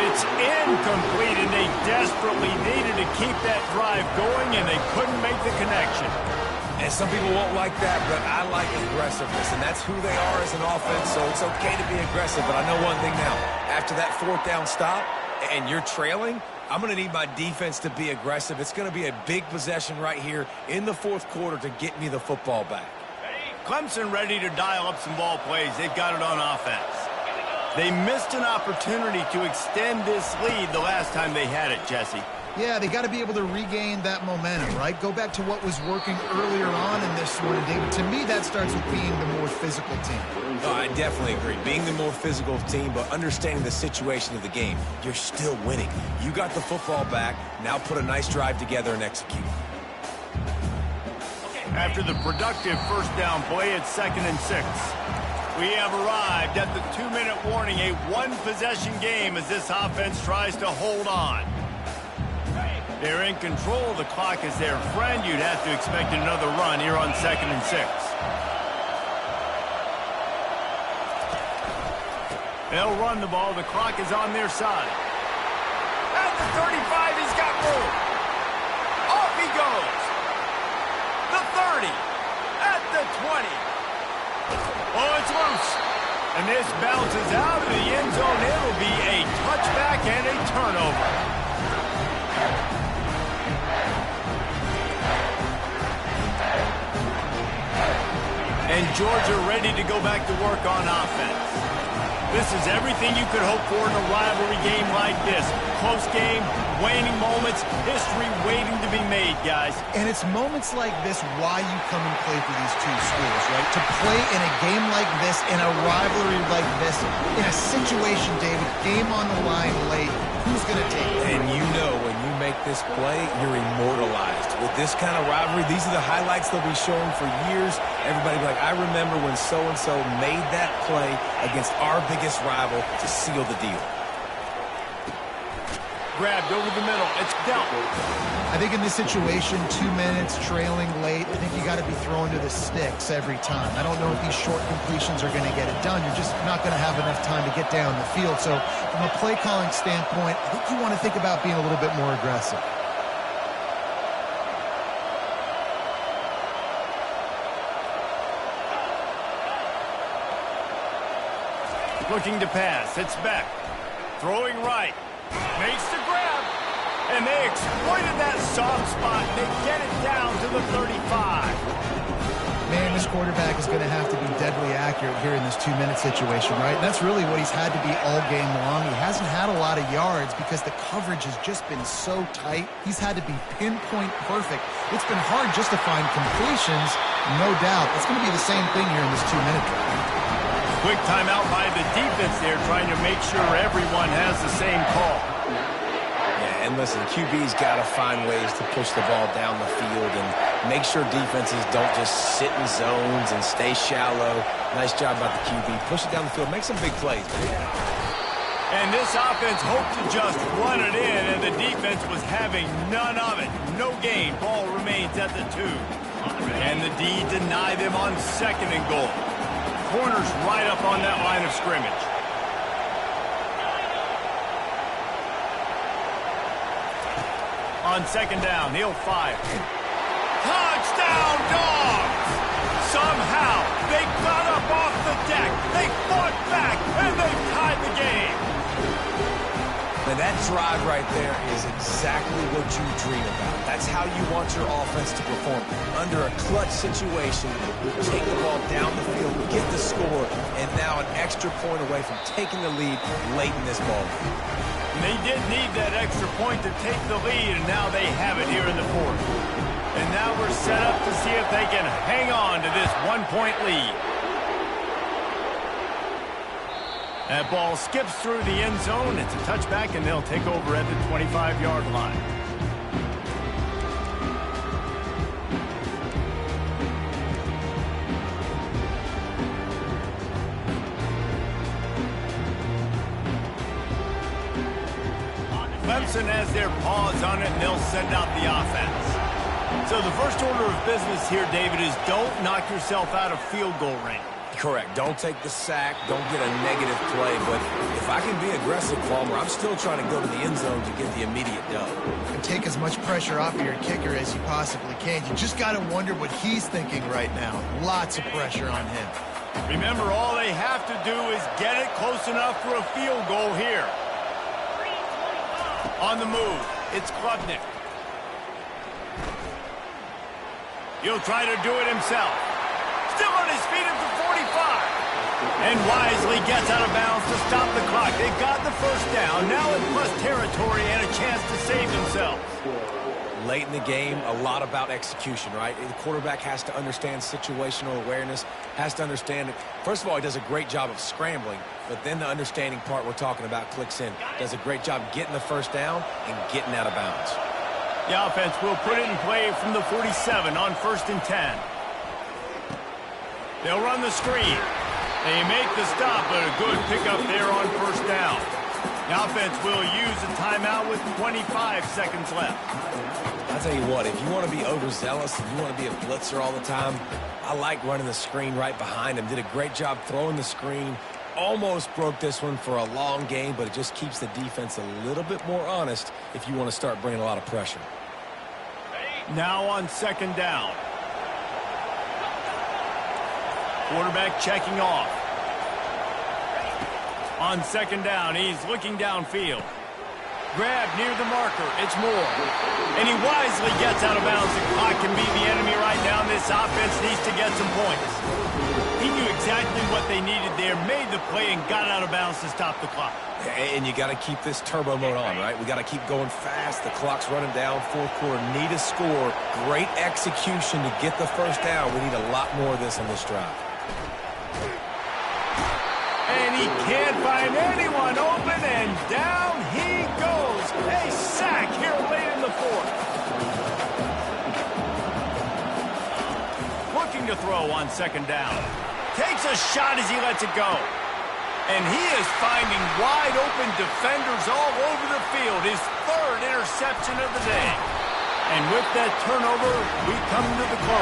It's incomplete, and they desperately needed to keep that drive going, and they couldn't make the connection. And some people won't like that, but I like aggressiveness, and that's who they are as an offense, so it's okay to be aggressive. But I know one thing now. After that 4th down stop and you're trailing, I'm going to need my defense to be aggressive. It's going to be a big possession right here in the 4th quarter to get me the football back. Clemson ready to dial up some ball plays. They've got it on offense. They missed an opportunity to extend this lead the last time they had it, Jesse. Yeah, they got to be able to regain that momentum, right? Go back to what was working earlier on in this one, David. To me, that starts with being the more physical team. No, I definitely agree. Being the more physical team, but understanding the situation of the game. You're still winning. You got the football back. Now put a nice drive together and execute. After the productive 1st down play, it's 2nd and 6. We have arrived at the 2-minute warning, a 1-possession game as this offense tries to hold on. They're in control. The clock is their friend. You'd have to expect another run here on 2nd and 6. They'll run the ball. The clock is on their side. At the 35, he's got room. Off he goes. The 30. At the 20. Oh, it's loose. And this bounces out of the end zone. It'll be a touchback and a turnover. And Georgia ready to go back to work on offense. This is everything you could hope for in a rivalry game like this. Close game, waning moments, history waiting to be made, guys. And it's moments like this why you come and play for these two schools, right? To play in a game like this, in a rivalry like this, in a situation, David, game on the line late, who's going to take it? And you know when you make this play, you're immortalized. With this kind of rivalry, these are the highlights they'll be showing for years. Everybody will be like, I remember when so-and-so made that play against our biggest rival to seal the deal. Grabbed over the middle. It's dealt. I think in this situation, 2 minutes, trailing late, I think you got to be throwing to the sticks every time. I don't know if these short completions are going to get it done. You're just not going to have enough time to get down the field. So from a play calling standpoint, I think you want to think about being a little bit more aggressive. Looking to pass. It's back. Throwing right. Makes the grab. And they exploited that soft spot. They get it down to the 35. Man, this quarterback is going to have to be deadly accurate here in this 2-minute situation, right? And that's really what he's had to be all game long. He hasn't had a lot of yards because the coverage has just been so tight. He's had to be pinpoint perfect. It's been hard just to find completions, no doubt. It's going to be the same thing here in this 2-minute drill. Quick timeout by the defense there, trying to make sure everyone has the same call. Yeah, and listen, QB's got to find ways to push the ball down the field and make sure defenses don't just sit in zones and stay shallow. Nice job by the QB. Push it down the field, make some big plays. And this offense hoped to just run it in, and the defense was having none of it. No gain. Ball remains at the 2. And the D deny them on 2nd and goal. Corners right up on that line of scrimmage. On 2nd down, he'll fire. Touchdown, Dogs! Somehow, they got up off the deck, they fought back, and they tied the game. And that drive right there is exactly what you dream about. That's how you want your offense to perform. Under a clutch situation, you take the ball down the field, get the score, and now an extra point away from taking the lead late in this ball game. They did need that extra point to take the lead, and now they have it here in the 4th. And now we're set up to see if they can hang on to this 1-point lead. That ball skips through the end zone. It's a touchback, and they'll take over at the 25-yard line. Clemson has their paws on it, and they'll send out the offense. So the first order of business here, David, is don't knock yourself out of field goal range. Correct. Don't take the sack. Don't get a negative play. But if I can be aggressive, Palmer, I'm still trying to go to the end zone to get the immediate dub. And take as much pressure off of your kicker as you possibly can. You just got to wonder what he's thinking right now. Lots of pressure on him. Remember, all they have to do is get it close enough for a field goal here. On the move, it's Klubnik. He'll try to do it himself. Still on his feet at the 45. And wisely gets out of bounds to stop the clock. They got the first down. Now in plus territory and a chance to save themselves. Late in the game, a lot about execution, right? The quarterback has to understand situational awareness, has to understand it. First of all, he does a great job of scrambling, but then the understanding part we're talking about clicks in. Does a great job getting the first down and getting out of bounds. The offense will put it in play from the 47 on 1st and 10. They'll run the screen. They make the stop, but a good pickup there on 1st down. The offense will use a timeout with 25 seconds left. I'll tell you what, if you want to be overzealous and you want to be a blitzer all the time, I like running the screen right behind him. Did a great job throwing the screen. Almost broke this one for a long game, but it just keeps the defense a little bit more honest if you want to start bringing a lot of pressure. Now on 2nd down. Quarterback checking off. On 2nd down, he's looking downfield. Grab near the marker. It's Moore. And he wisely gets out of bounds. The clock can be the enemy right now, and this offense needs to get some points. He He knew exactly what they needed there, made the play, and got out of bounds to stop the clock. And you got to keep this turbo mode on, right? We got to keep going fast. The clock's running down. Fourth quarter, need a score. Great execution to get the first down. We need a lot more of this on this drive. And he can't find anyone open, and down he goes. A sack here late in the fourth. Looking to throw on second down. Takes a shot as he lets it go. And he is finding wide-open defenders all over the field. His third interception of the day. And with that turnover, we come to the close.